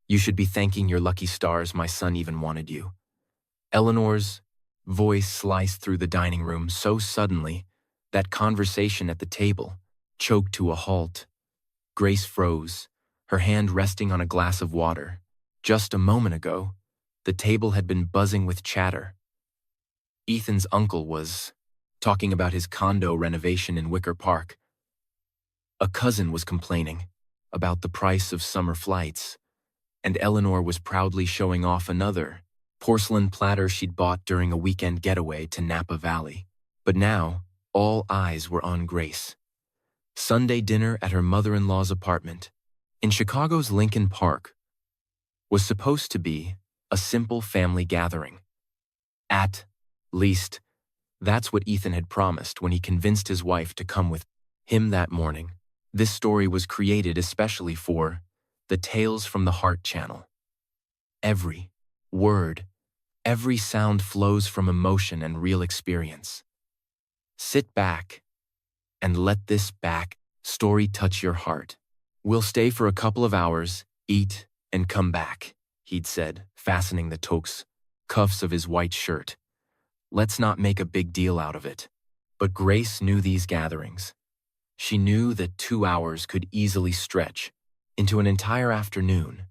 You should be thanking your lucky stars my son even wanted you." Eleanor's voice sliced through the dining room so suddenly that conversation at the table choked to a halt. Grace froze, her hand resting on a glass of water. Just a moment ago, the table had been buzzing with chatter. Ethan's uncle was talking about his condo renovation in Wicker Park. A cousin was complaining about the price of summer flights, and Eleanor was proudly showing off another porcelain platter she'd bought during a weekend getaway to Napa Valley. But now, all eyes were on Grace. Sunday dinner at her mother-in-law's apartment in Chicago's Lincoln Park was supposed to be a simple family gathering. At least, that's what Ethan had promised when he convinced his wife to come with him that morning. This story was created especially for the Tales from the Heart channel. Every word, every sound flows from emotion and real experience. Sit back and let this back story touch your heart. "We'll stay for a couple of hours, eat, and come back," he'd said, fastening the toques cuffs of his white shirt. "Let's not make a big deal out of it." But Grace knew these gatherings. She knew that 2 hours could easily stretch into an entire afternoon,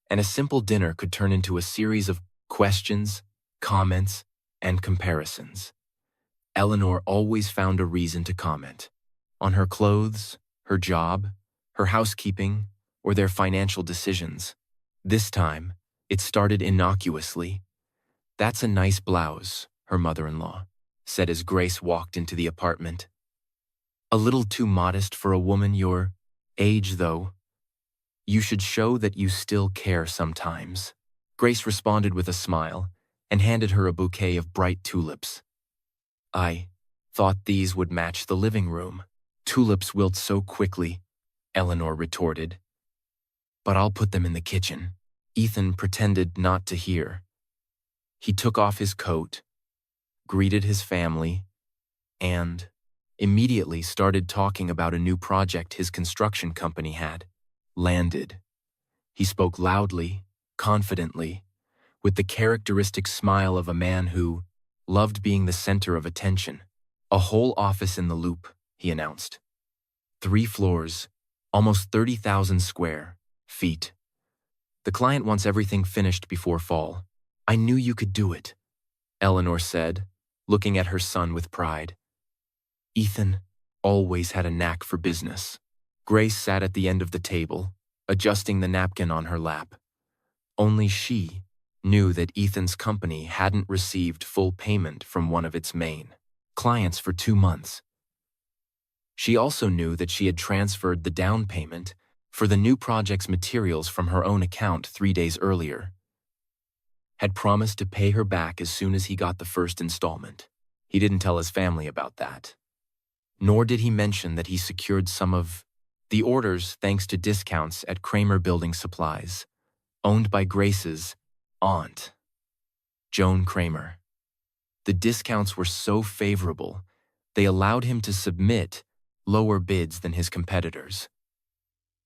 and a simple dinner could turn into a series of questions, comments, and comparisons. Eleanor always found a reason to comment on her clothes, her job, her housekeeping, or their financial decisions. This time, it started innocuously. "That's a nice blouse," her mother-in-law said as Grace walked into the apartment. "A little too modest for a woman your age, though. You should show that you still care sometimes." Grace responded with a smile and handed her a bouquet of bright tulips. "I thought these would match the living room." "Tulips wilt so quickly," Eleanor retorted. "But I'll put them in the kitchen." Ethan pretended not to hear. He took off his coat, greeted his family, and immediately started talking about a new project his construction company had landed. He spoke loudly, confidently, with the characteristic smile of a man who loved being the center of attention. "A whole office in the Loop," he announced. 3 floors, almost 30,000 square feet. "The client wants everything finished before fall." "I knew you could do it," Eleanor said, looking at her son with pride. Ethan always had a knack for business. Grace sat at the end of the table, adjusting the napkin on her lap. Only she knew that Ethan's company hadn't received full payment from one of its main clients for 2 months. She also knew that she had transferred the down payment for the new project's materials from her own account 3 days earlier, had promised to pay her back as soon as he got the first installment. He didn't tell his family about that. Nor did he mention that he secured some of the orders thanks to discounts at Kramer Building Supplies, owned by Grace's aunt, Joan Kramer. The discounts were so favorable, they allowed him to submit lower bids than his competitors.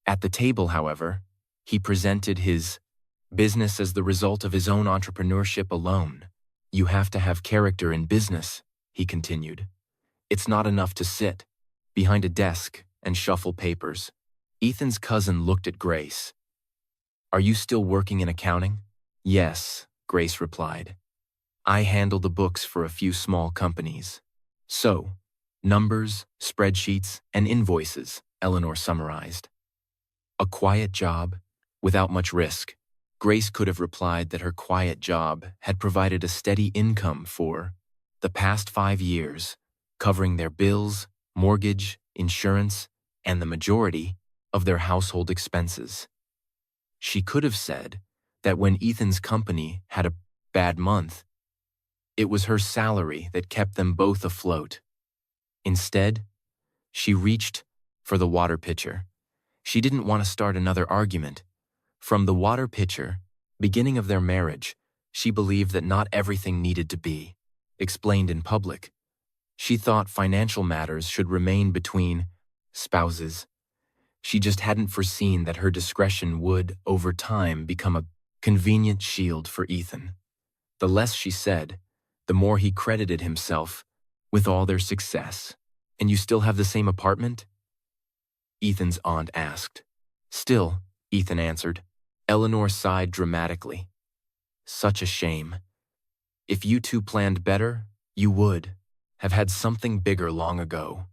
At the table, however, he presented his business as the result of his own entrepreneurship alone. "You have to have character in business," he continued. "It's not enough to sit behind a desk and shuffle papers." Ethan's cousin looked at Grace. "Are you still working in accounting?" "Yes," Grace replied. "I handle the books for a few small companies." "So, numbers, spreadsheets, and invoices," Eleanor summarized. "A quiet job, without much risk." Grace could have replied that her quiet job had provided a steady income for the past 5 years, covering their bills, mortgage, insurance, and the majority of their household expenses. She could have said that when Ethan's company had a bad month, it was her salary that kept them both afloat. Instead, she reached for the water pitcher. She didn't want to start another argument. From the water pitcher, beginning of their marriage, she believed that not everything needed to be explained in public. She thought financial matters should remain between spouses. She just hadn't foreseen that her discretion would, over time, become a convenient shield for Ethan. The less she said, the more he credited himself with all their success. "And you still have the same apartment?" Ethan's aunt asked. "Still," Ethan answered. Eleanor sighed dramatically. "Such a shame. If you two planned better, you would have had something bigger long ago.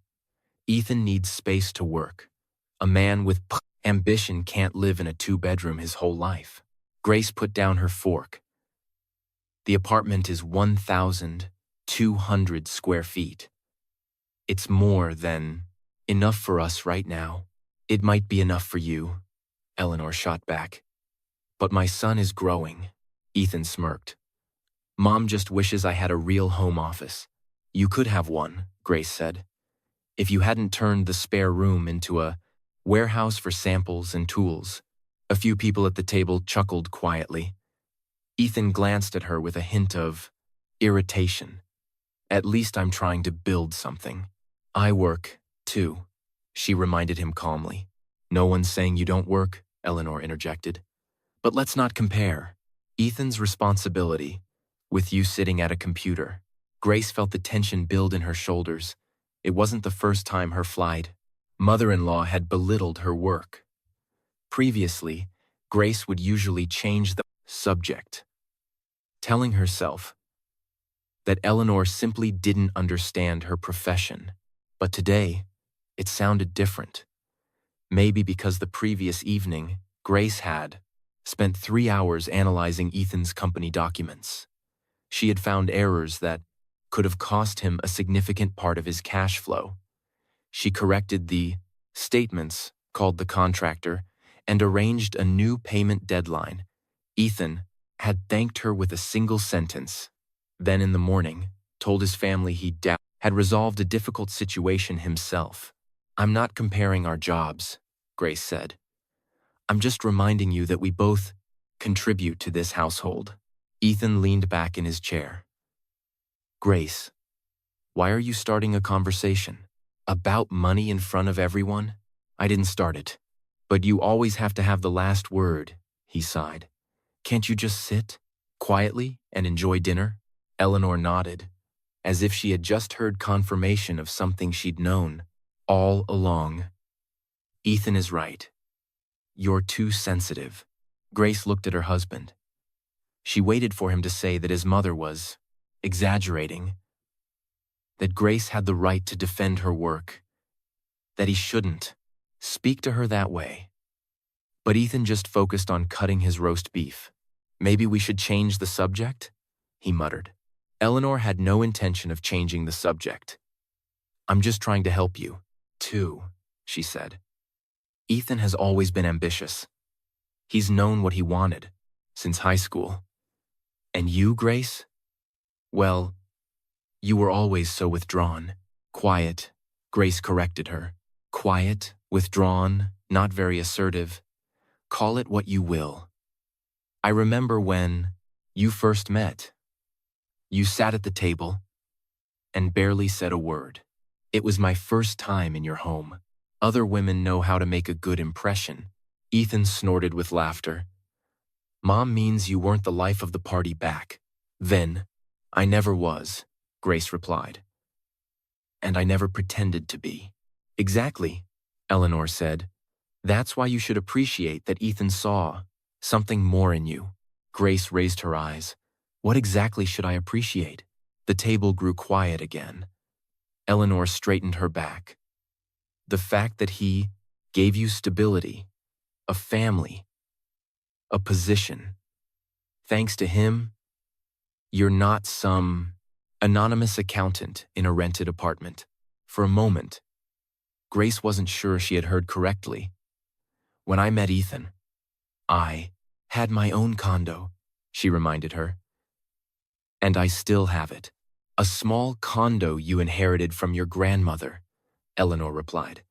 Ethan needs space to work. A man with ambition can't live in a two-bedroom his whole life." Grace put down her fork. "The apartment is 1,200 square feet. It's more than enough for us right now." "It might be enough for you," Eleanor shot back. "But my son is growing." Ethan smirked. "Mom just wishes I had a real home office." "You could have one," Grace said, "if you hadn't turned the spare room into a warehouse for samples and tools." A few people at the table chuckled quietly. Ethan glanced at her with a hint of irritation. "At least I'm trying to build something." "I work, too," she reminded him calmly. "No one's saying you don't work," Eleanor interjected. "But let's not compare. Ethan's responsibility, with you sitting at a computer." Grace felt the tension build in her shoulders. It wasn't the first time her flight mother-in-law had belittled her work. Previously, Grace would usually change the subject, telling herself that Eleanor simply didn't understand her profession. But today, it sounded different. Maybe because the previous evening, Grace had spent 3 hours analyzing Ethan's company documents. She had found errors that could have cost him a significant part of his cash flow. She corrected the statements, called the contractor, and arranged a new payment deadline. Ethan had thanked her with a single sentence. Then in the morning, told his family he had resolved a difficult situation himself. "I'm not comparing our jobs," Grace said. "I'm just reminding you that we both contribute to this household." Ethan leaned back in his chair. "Grace, why are you starting a conversation about money in front of everyone?" "I didn't start it. But you always have to have the last word," he sighed. "Can't you just sit quietly and enjoy dinner?" Eleanor nodded, as if she had just heard confirmation of something she'd known all along. "Ethan is right. You're too sensitive." Grace looked at her husband. She waited for him to say that his mother was exaggerating, that Grace had the right to defend her work, that he shouldn't speak to her that way. But Ethan just focused on cutting his roast beef. "Maybe we should change the subject?" he muttered. Eleanor had no intention of changing the subject. "I'm just trying to help you, too," she said. "Ethan has always been ambitious. He's known what he wanted since high school. And you, Grace? Well, you were always so withdrawn." "Quiet," Grace corrected her. "Quiet, withdrawn, not very assertive. Call it what you will. I remember when you first met. You sat at the table and barely said a word. It was my first time in your home. Other women know how to make a good impression." Ethan snorted with laughter. "Mom means you weren't the life of the party back then." "I never was," Grace replied. "And I never pretended to be." "Exactly," Eleanor said. "That's why you should appreciate that Ethan saw something more in you." Grace raised her eyes. "What exactly should I appreciate?" The table grew quiet again. Eleanor straightened her back. "The fact that he gave you stability, a family, a position. Thanks to him, you're not some anonymous accountant in a rented apartment." For a moment, Grace wasn't sure she had heard correctly. "When I met Ethan, I had my own condo," she reminded her. "And I still have it." "A small condo you inherited from your grandmother," Eleanor replied.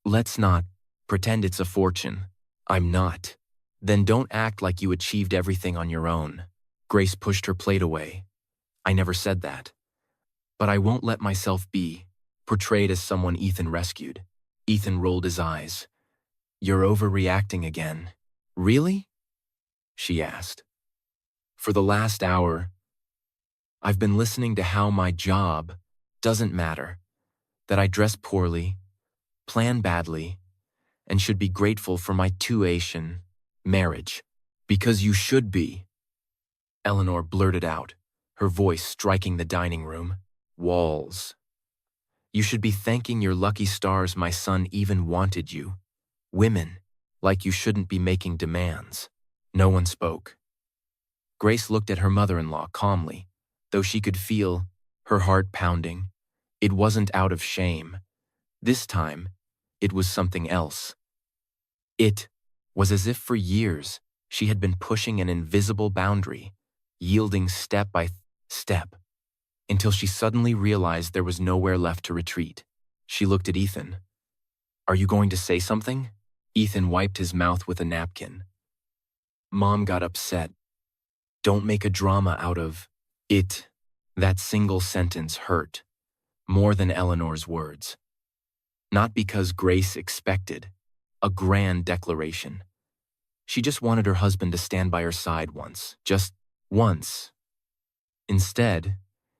"Let's not pretend it's a fortune." "I'm not." "Then don't act like you achieved everything on your own." Grace pushed her plate away. "I never said that. But I won't let myself be portrayed as someone Ethan rescued." Ethan rolled his eyes. You're overreacting again. Really? She asked. For the last hour, I've been listening to how my job doesn't matter, that I dress poorly, plan badly, and should be grateful for my tuition, marriage. Because you should be, Eleanor blurted out, her voice striking the dining room walls. You should be thanking your lucky stars my son even wanted you. Women, like you shouldn't be making demands. No one spoke. Grace looked at her mother-in-law calmly, though she could feel her heart pounding. It wasn't out of shame. This time, it was something else. It was as if for years she had been pushing an invisible boundary, yielding step by step, until she suddenly realized there was nowhere left to retreat. She looked at Ethan. Are you going to say something? Ethan wiped his mouth with a napkin. Mom got upset. Don't make a drama out of it. That single sentence hurt, more than Eleanor's words. Not because Grace expected a grand declaration. She just wanted her husband to stand by her side once, just once. Instead,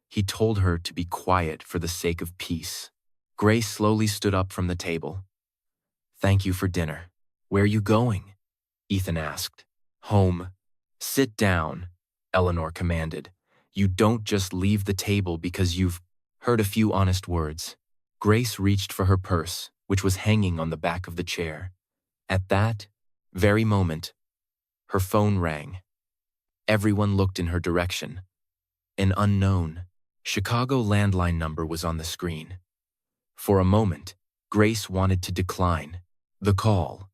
he told her to be quiet for the sake of peace. Grace slowly stood up from the table. Thank you for dinner. Where are you going? Ethan asked. Home. Sit down, Eleanor commanded. You don't just leave the table because you've heard a few honest words. Grace reached for her purse, which was hanging on the back of the chair. At that very moment, her phone rang. Everyone looked in her direction. An unknown Chicago landline number was on the screen. For a moment, Grace wanted to decline the call,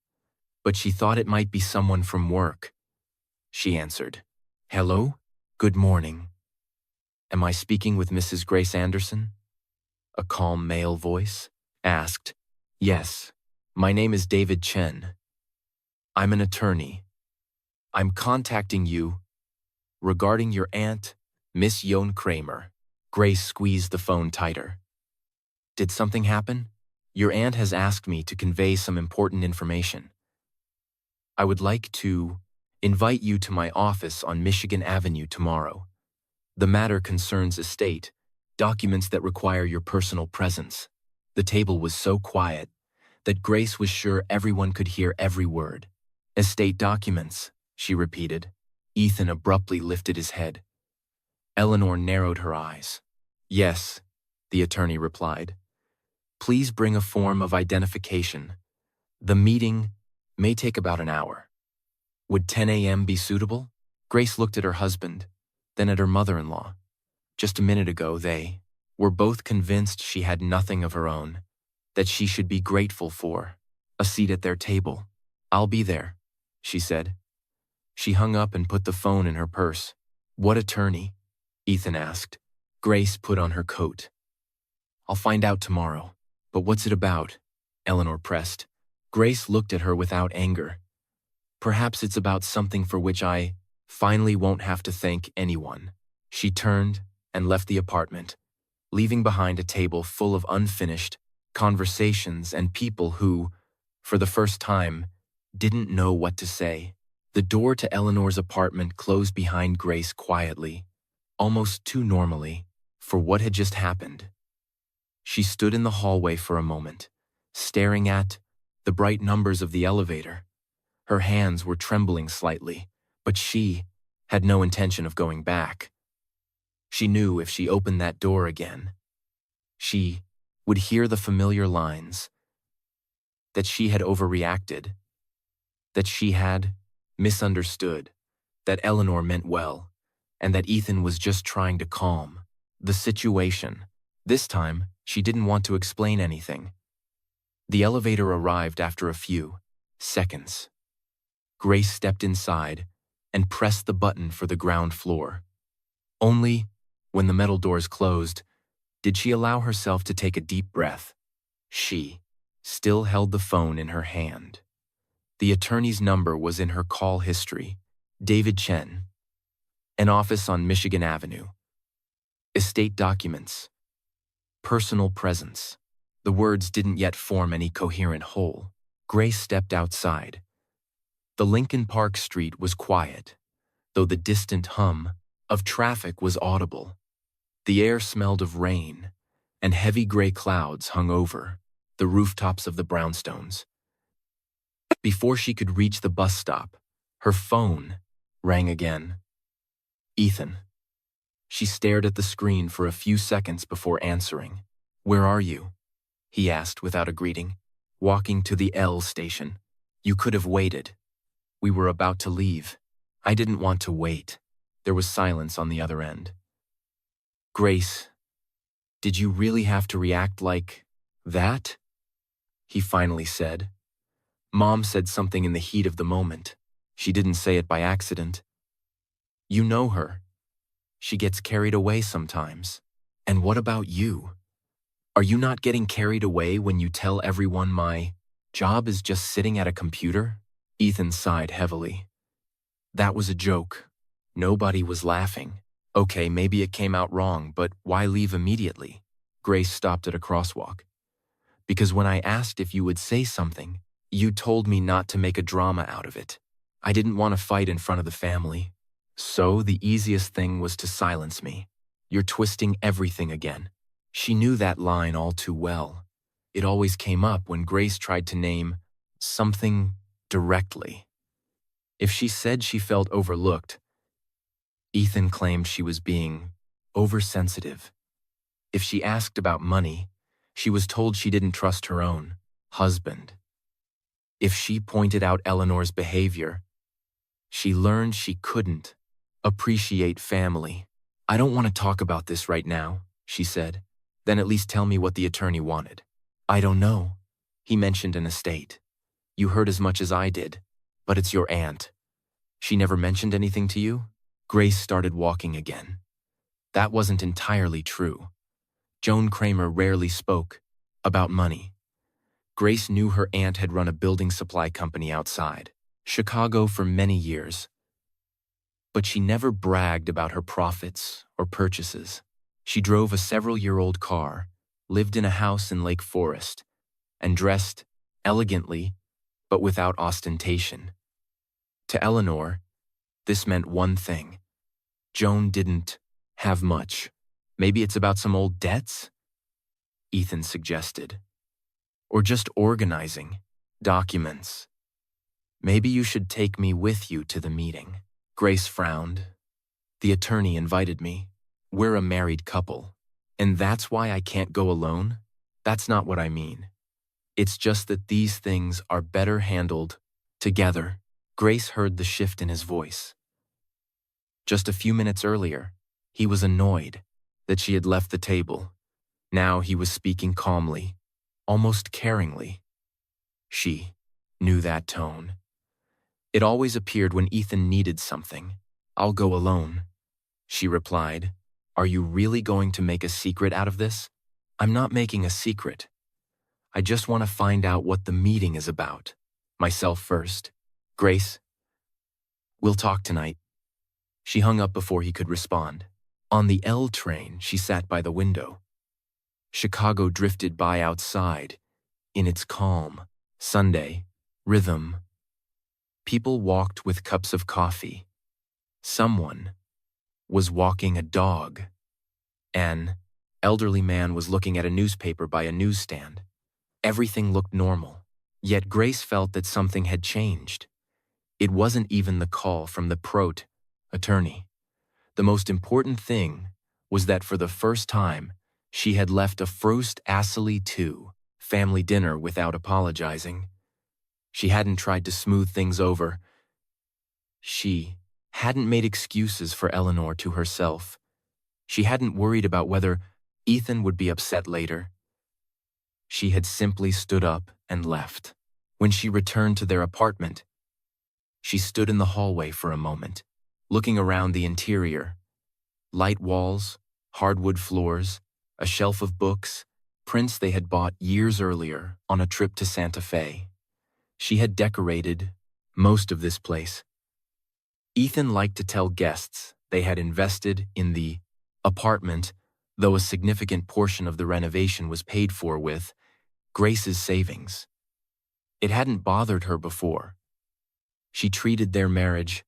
but she thought it might be someone from work. She answered, Hello? Good morning. Am I speaking with Mrs. Grace Anderson? A calm male voice asked. Yes, my name is David Chen. I'm an attorney. I'm contacting you regarding your aunt, Miss Yon Kramer. Grace squeezed the phone tighter. Did something happen? Your aunt has asked me to convey some important information. I would like to invite you to my office on Michigan Avenue tomorrow. The matter concerns estate, documents that require your personal presence. The table was so quiet that Grace was sure everyone could hear every word. Estate documents, she repeated. Ethan abruptly lifted his head. Eleanor narrowed her eyes. Yes, the attorney replied. Please bring a form of identification. The meeting may take about an hour. Would 10 a.m. be suitable? Grace looked at her husband, then at her mother-in-law. Just a minute ago, they were both convinced she had nothing of her own, that she should be grateful for a seat at their table. I'll be there, she said. She hung up and put the phone in her purse. What attorney? Ethan asked. Grace put on her coat. I'll find out tomorrow. But what's it about? Eleanor pressed. Grace looked at her without anger. Perhaps it's about something for which I finally won't have to thank anyone. She turned and left the apartment, leaving behind a table full of unfinished conversations and people who, for the first time, didn't know what to say. The door to Eleanor's apartment closed behind Grace quietly, almost too normally, for what had just happened. She stood in the hallway for a moment, staring at the bright numbers of the elevator. Her hands were trembling slightly, but she had no intention of going back. She knew if she opened that door again, she would hear the familiar lines, that she had overreacted, that she had misunderstood, that Eleanor meant well, and that Ethan was just trying to calm the situation. This time, she didn't want to explain anything. The elevator arrived after a few seconds. Grace stepped inside and pressed the button for the ground floor. Only when the metal doors closed did she allow herself to take a deep breath. She still held the phone in her hand. The attorney's number was in her call history. David Chen. An office on Michigan Avenue. Estate documents. Personal presence. The words didn't yet form any coherent whole. Grace stepped outside. The Lincoln Park street was quiet, though the distant hum of traffic was audible. The air smelled of rain, and heavy gray clouds hung over the rooftops of the brownstones. Before she could reach the bus stop, her phone rang again. Ethan. She stared at the screen for a few seconds before answering. "Where are you?" he asked without a greeting. "Walking to the L station. You could have waited. We were about to leave." "I didn't want to wait." There was silence on the other end. "Grace, did you really have to react like that?" he finally said. "Mom said something in the heat of the moment. She didn't say it by accident. You know her. She gets carried away sometimes. And what about you? Are you not getting carried away when you tell everyone my job is just sitting at a computer?" Ethan sighed heavily. "That was a joke. Nobody was laughing." "Okay, maybe it came out wrong, but why leave immediately?" Grace stopped at a crosswalk. "Because when I asked if you would say something, you told me not to make a drama out of it. I didn't want to fight in front of the family. So the easiest thing was to silence me. You're twisting everything again." She knew that line all too well. It always came up when Grace tried to name something directly. If she said she felt overlooked, Ethan claimed she was being oversensitive. If she asked about money, she was told she didn't trust her own husband. If she pointed out Eleanor's behavior, she learned she couldn't appreciate family. "I don't want to talk about this right now," she said. "Then at least tell me what the attorney wanted." "I don't know. He mentioned an estate. You heard as much as I did, but it's your aunt. She never mentioned anything to you?" Grace started walking again. That wasn't entirely true. Joan Kramer rarely spoke about money. Grace knew her aunt had run a building supply company outside Chicago for many years, but she never bragged about her profits or purchases. She drove a several-year-old car, lived in a house in Lake Forest, and dressed elegantly but without ostentation. To Eleanor, this meant one thing. Joan didn't have much. "Maybe it's about some old debts?" Ethan suggested. "Or just organizing documents. Maybe you should take me with you to the meeting." Grace frowned. "The attorney invited me. We're a married couple. And that's why I can't go alone? That's not what I mean. It's just that these things are better handled together." Grace heard the shift in his voice. Just a few minutes earlier, he was annoyed that she had left the table. Now he was speaking calmly, almost caringly. She knew that tone. It always appeared when Ethan needed something. "I'll go alone," she replied. "Are you really going to make a secret out of this?" "I'm not making a secret. I just want to find out what the meeting is about. Myself first. Grace, we'll talk tonight." She hung up before he could respond. On the L train, she sat by the window. Chicago drifted by outside in its calm Sunday rhythm. People walked with cups of coffee. Someone was walking a dog. An elderly man was looking at a newspaper by a newsstand. Everything looked normal, yet Grace felt that something had changed. It wasn't even the call from the Prote attorney. The most important thing was that for the first time, she had left a Frost Astley 2 family dinner without apologizing. She hadn't tried to smooth things over. She hadn't made excuses for Eleanor to herself. She hadn't worried about whether Ethan would be upset later. She had simply stood up and left. When she returned to their apartment, she stood in the hallway for a moment, looking around the interior. Light walls, hardwood floors, a shelf of books, prints they had bought years earlier on a trip to Santa Fe. She had decorated most of this place. Ethan liked to tell guests they had invested in the apartment, though a significant portion of the renovation was paid for with Grace's savings. It hadn't bothered her before. She treated their marriage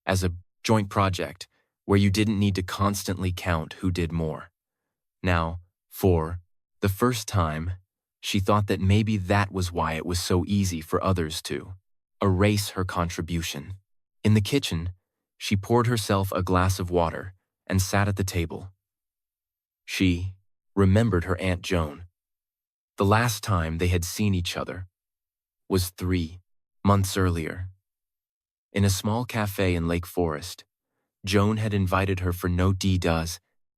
as a joint project where you didn't need to constantly count who did more. Now, for the first time, she thought that maybe that was why it was so easy for others to erase her contribution. In the kitchen, she poured herself a glass of water and sat at the table. She remembered her Aunt Joan. The last time they had seen each other was 3 months earlier. In a small cafe in Lake Forest, Joan had invited her for no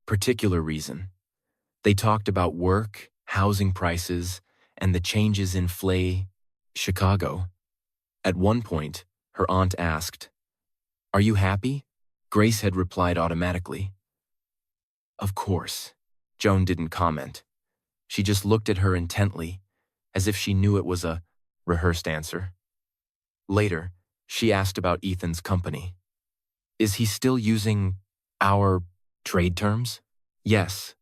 particular reason. They talked about work, housing prices, and the changes in Chicago. At one point, her aunt asked, "Are you happy?" Grace had replied automatically. Of course. Joan didn't comment. She just looked at her intently, as if she knew it was a rehearsed answer. Later, she asked about Ethan's company. Is he still using our trade terms? Yes.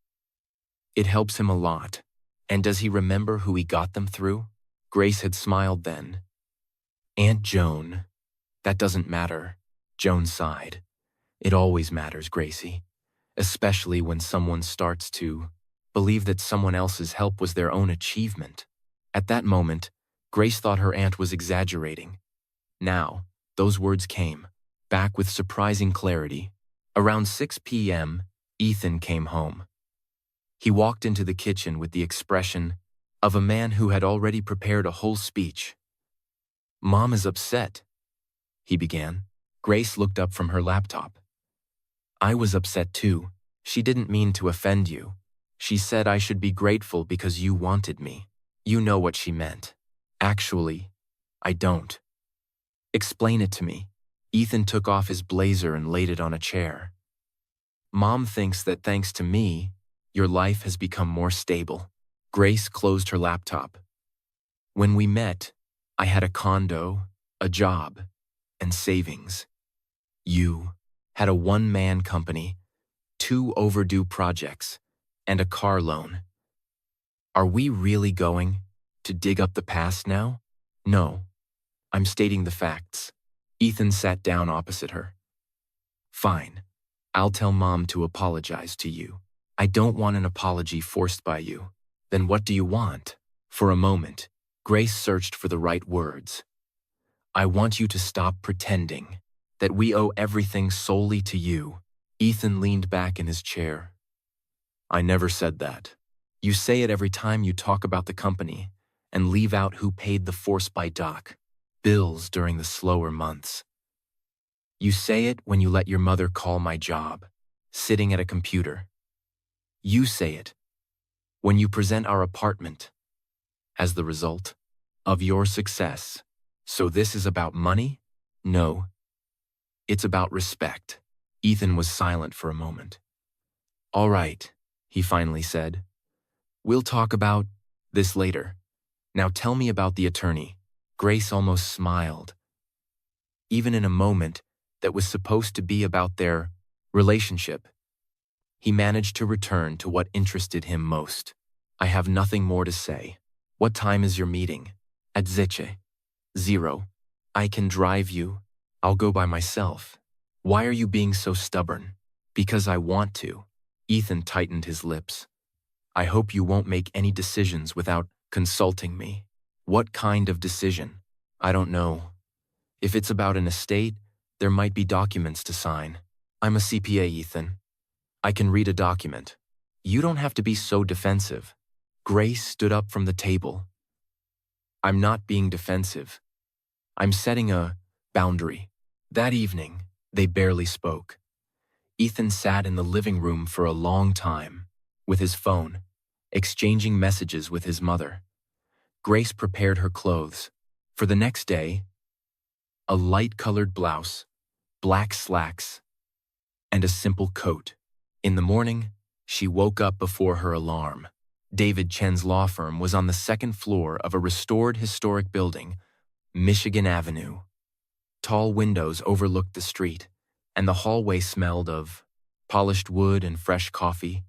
It helps him a lot. And does he remember who he got them through? Grace had smiled then. Aunt Joan. That doesn't matter. Joan sighed. It always matters, Gracie. Especially when someone starts to believe that someone else's help was their own achievement. At that moment, Grace thought her aunt was exaggerating. Now, those words came back with surprising clarity. Around 6 p.m., Ethan came home. He walked into the kitchen with the expression of a man who had already prepared a whole speech. "Mom is upset," he began. Grace looked up from her laptop. "I was upset too. She didn't mean to offend you. She said I should be grateful because you wanted me. You know what she meant." "Actually, I don't." "Explain it to me." Ethan took off his blazer and laid it on a chair. "Mom thinks that thanks to me, your life has become more stable." Grace closed her laptop. "When we met, I had a condo, a job, and savings. You had a one-man company, 2 overdue projects, and a car loan. Are we really going to dig up the past now?" "No, I'm stating the facts." Ethan sat down opposite her. "Fine. I'll tell Mom to apologize to you." "I don't want an apology forced by you." "Then what do you want?" For a moment, Grace searched for the right words. "I want you to stop pretending that we owe everything solely to you." Ethan leaned back in his chair. "I never said that. You say it every time you talk about the company and leave out who paid the force by dock bills during the slower months. You say it when you let your mother call my job, sitting at a computer. You say it when you present our apartment as the result of your success. So this is about money? No. It's about respect." Ethan was silent for a moment. "All right," he finally said. "We'll talk about this later. Now tell me about the attorney." Grace almost smiled. Even in a moment that was supposed to be about their relationship, he managed to return to what interested him most. "I have nothing more to say. What time is your meeting?" "At 0. I can drive you. I'll go by myself." "Why are you being so stubborn?" "Because I want to." Ethan tightened his lips. "I hope you won't make any decisions without consulting me." "What kind of decision?" "I don't know. If it's about an estate, there might be documents to sign." "I'm a CPA, Ethan. I can read a document." "You don't have to be so defensive." Grace stood up from the table. "I'm not being defensive. I'm setting a boundary." That evening, they barely spoke. Ethan sat in the living room for a long time, with his phone, exchanging messages with his mother. Grace prepared her clothes. For the next day, a light-colored blouse, black slacks, and a simple coat. In the morning, she woke up before her alarm. David Chen's law firm was on the 2nd floor of a restored historic building, Michigan Avenue. Tall windows overlooked the street, and the hallway smelled of polished wood and fresh coffee.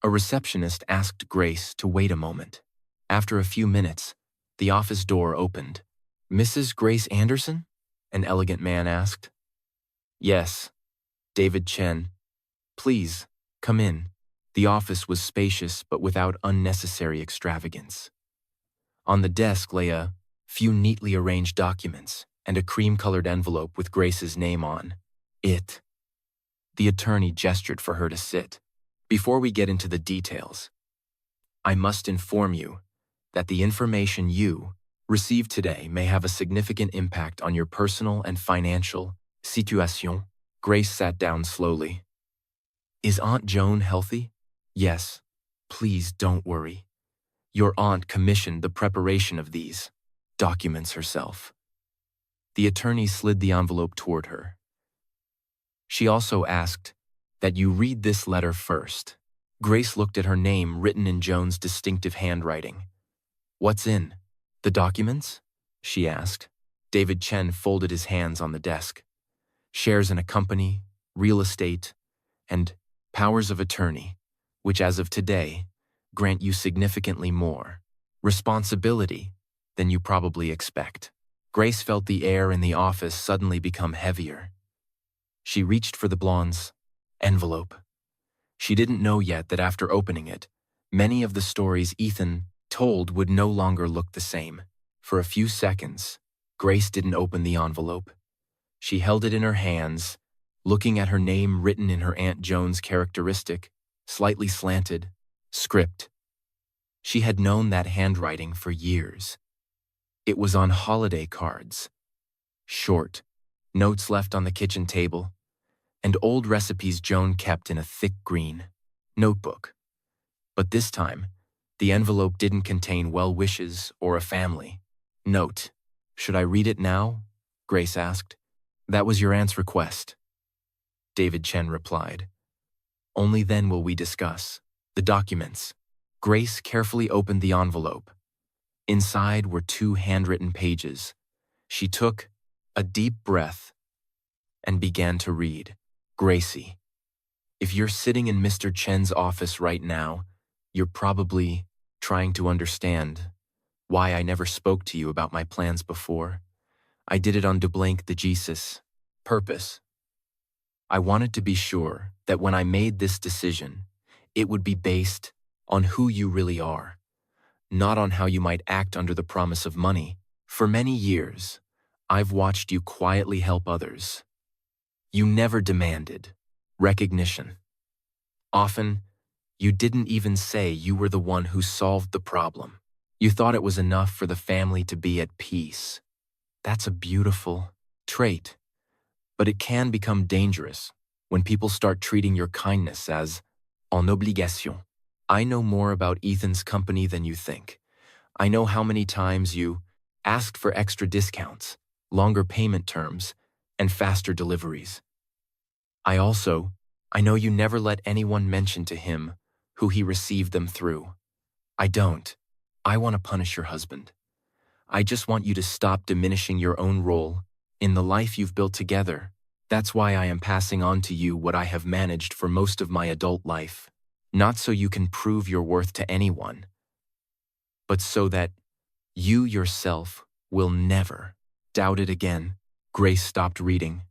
A receptionist asked Grace to wait a moment. After a few minutes, The office door opened. "Mrs. Grace Anderson?" an elegant man asked. "Yes, David Chen. Please, come in." The office was spacious but without unnecessary extravagance. On the desk lay a few neatly arranged documents and a cream-colored envelope with Grace's name on it. The attorney gestured for her to sit. "Before we get into the details, I must inform you that the information you received today may have a significant impact on your personal and financial situation." Grace sat down slowly. "Is Aunt Joan healthy?" "Yes. Please don't worry. Your aunt commissioned the preparation of these documents herself." The attorney slid the envelope toward her. "She also asked that you read this letter first." Grace looked at her name written in Joan's distinctive handwriting. "What's in the documents?" she asked. David Chen folded his hands on the desk. "Shares in a company, real estate, and powers of attorney, which as of today grant you significantly more responsibility than you probably expect." Grace felt the air in the office suddenly become heavier. She reached for the blonde's envelope. She didn't know yet that after opening it, many of the stories Ethan told would no longer look the same. For a few seconds, Grace didn't open the envelope. She held it in her hands, looking at her name written in her Aunt Joan's characteristic, slightly slanted, script. She had known that handwriting for years. It was on holiday cards, short, notes left on the kitchen table, and old recipes Joan kept in a thick green notebook. But this time, the envelope didn't contain well wishes or a family note. "Should I read it now?" Grace asked. "That was your aunt's request," David Chen replied. "Only then will we discuss the documents." Grace carefully opened the envelope. Inside were 2 handwritten pages. She took a deep breath and began to read. "Gracie, if you're sitting in Mr. Chen's office right now, you're probably trying to understand why I never spoke to you about my plans before. I did it on the Jesus purpose. I wanted to be sure that when I made this decision, it would be based on who you really are, not on how you might act under the promise of money. For many years, I've watched you quietly help others. You never demanded recognition. Often, you didn't even say you were the one who solved the problem. You thought it was enough for the family to be at peace. That's a beautiful trait, but it can become dangerous when people start treating your kindness as en obligation. I know more about Ethan's company than you think. I know how many times you asked for extra discounts, longer payment terms, and faster deliveries. I know you never let anyone mention to him who he received them through. I don't. I want to punish your husband. I just want you to stop diminishing your own role in the life you've built together. That's why I am passing on to you what I have managed for most of my adult life. Not so you can prove your worth to anyone, but so that you yourself will never doubt it again." Grace stopped reading.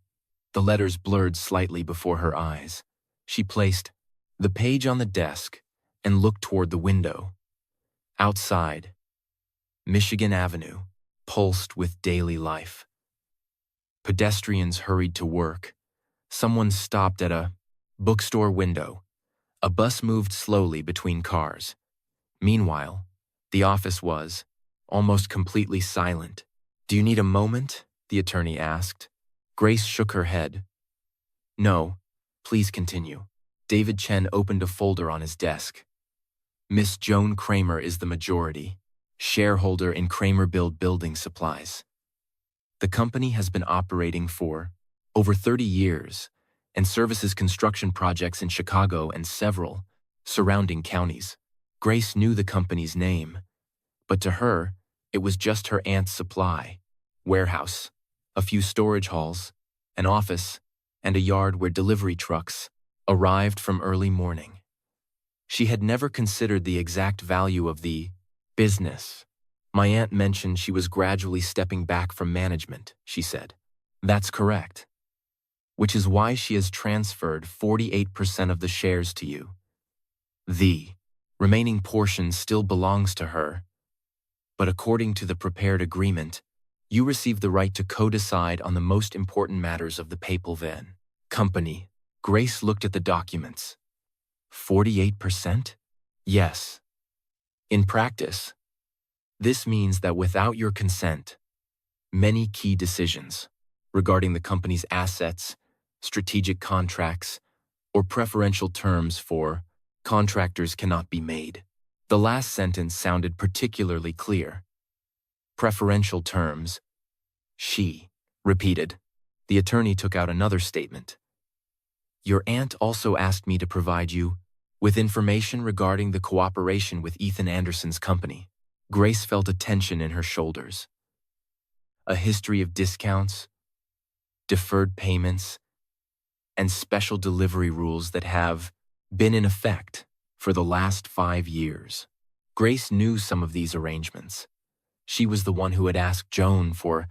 The letters blurred slightly before her eyes. She placed the page on the desk and looked toward the window. Outside, Michigan Avenue pulsed with daily life. Pedestrians hurried to work. Someone stopped at a bookstore window. A bus moved slowly between cars. Meanwhile, the office was almost completely silent. "Do you need a moment?" the attorney asked. Grace shook her head. "No, please continue." David Chen opened a folder on his desk. "Miss Joan Kramer is the majority shareholder in Kramer Building Supplies. The company has been operating for over 30 years and services construction projects in Chicago and several surrounding counties." Grace knew the company's name, but to her, it was just her aunt's supply warehouse, a few storage halls, an office, and a yard where delivery trucks arrived from early morning. She had never considered the exact value of the business. My aunt mentioned she was gradually stepping back from management, she said. That's correct. Which is why she has transferred 48% of the shares to you. The remaining portion still belongs to her, but according to the prepared agreement, you receive the right to co-decide on the most important matters of the Papal Van Company. Grace looked at the documents. 48%? Yes. In practice, this means that without your consent, many key decisions regarding the company's assets, strategic contracts, or preferential terms for contractors cannot be made. The last sentence sounded particularly clear. Preferential terms, she repeated. The attorney took out another statement. Your aunt also asked me to provide you with information regarding the cooperation with Ethan Anderson's company. Grace felt a tension in her shoulders. A history of discounts, deferred payments, and special delivery rules that have been in effect for the last 5 years. Grace knew some of these arrangements. She was the one who had asked Joan for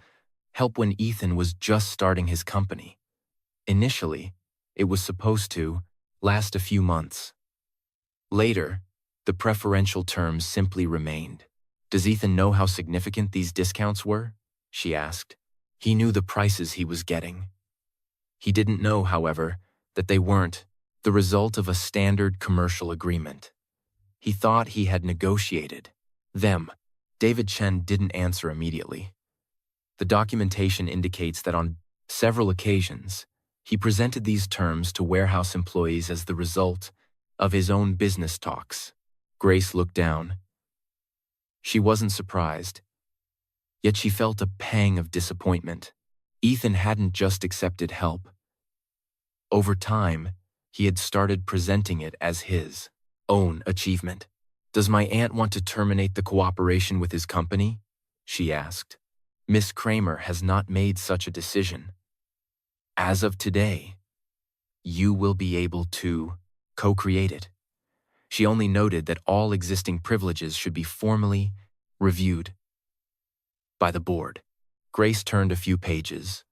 help when Ethan was just starting his company. Initially, it was supposed to last a few months. Later, the preferential terms simply remained. Does Ethan know how significant these discounts were? She asked. He knew the prices he was getting. He didn't know, however, that they weren't the result of a standard commercial agreement. He thought he had negotiated them. David Chen didn't answer immediately. The documentation indicates that on several occasions, he presented these terms to warehouse employees as the result of his own business talks. Grace looked down. She wasn't surprised, yet she felt a pang of disappointment. Ethan hadn't just accepted help. Over time, he had started presenting it as his own achievement. Does my aunt want to terminate the cooperation with his company? She asked. Miss Kramer has not made such a decision. As of today, you will be able to co-create it. She only noted that all existing privileges should be formally reviewed by the board. Grace turned a few pages.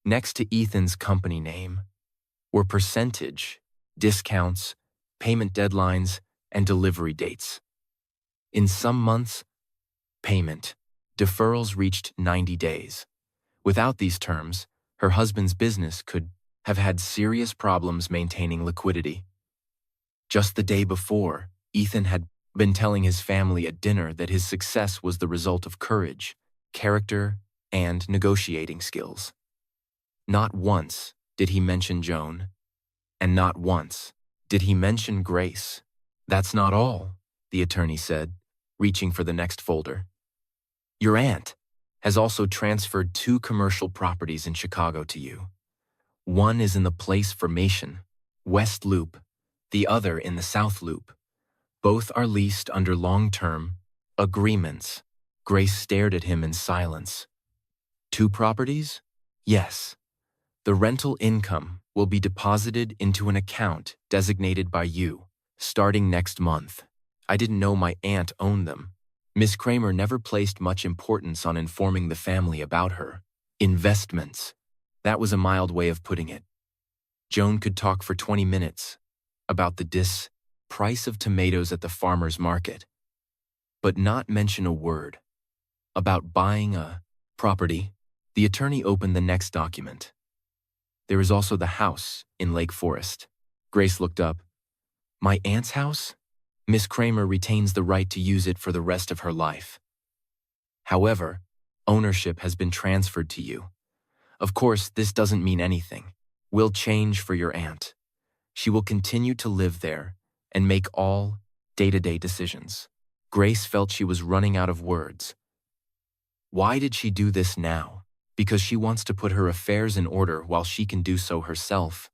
Next to Ethan's company name were percentage, discounts, payment deadlines, and delivery dates. In some months, payment deferrals reached 90 days. Without these terms, her husband's business could have had serious problems maintaining liquidity. Just the day before, Ethan had been telling his family at dinner that his success was the result of courage, character, and negotiating skills. Not once did he mention Joan, and not once did he mention Grace. That's not all, the attorney said, reaching for the next folder. Your aunt has also transferred 2 commercial properties in Chicago to you. One is in the Place Formation, West Loop, the other in the South Loop. Both are leased under long-term agreements. Grace stared at him in silence. 2 properties? Yes. The rental income will be deposited into an account designated by you, starting next month. I didn't know my aunt owned them. Miss Kramer never placed much importance on informing the family about her investments. That was a mild way of putting it. Joan could talk for 20 minutes about the price of tomatoes at the farmer's market, but not mention a word about buying a property. The attorney opened the next document. There is also the house in Lake Forest. Grace looked up. My aunt's house? Miss Kramer retains the right to use it for the rest of her life. However, ownership has been transferred to you. Of course, this doesn't mean anything. Will change for your aunt. She will continue to live there and make all day-to-day decisions. Grace felt she was running out of words. Why did she do this now? Because she wants to put her affairs in order while she can do so herself,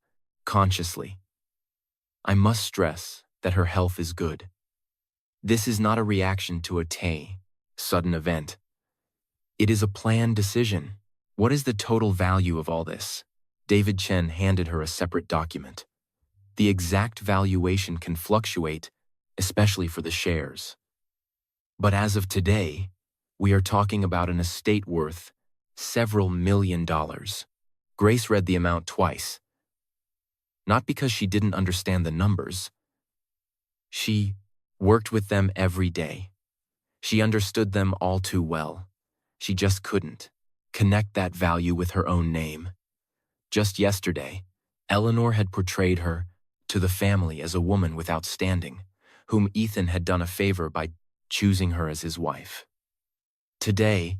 consciously. I must stress that her health is good. This is not a reaction to a sudden event. It is a planned decision. What is the total value of all this? David Chen handed her a separate document. The exact valuation can fluctuate, especially for the shares. But as of today, We are talking about an estate worth several $1,000,000. Grace read the amount twice, not because she didn't understand the numbers. She worked with them every day. She understood them all too well. She just couldn't connect that value with her own name. Just yesterday, Eleanor had portrayed her to the family as a woman without standing, whom Ethan had done a favor by choosing her as his wife. Today,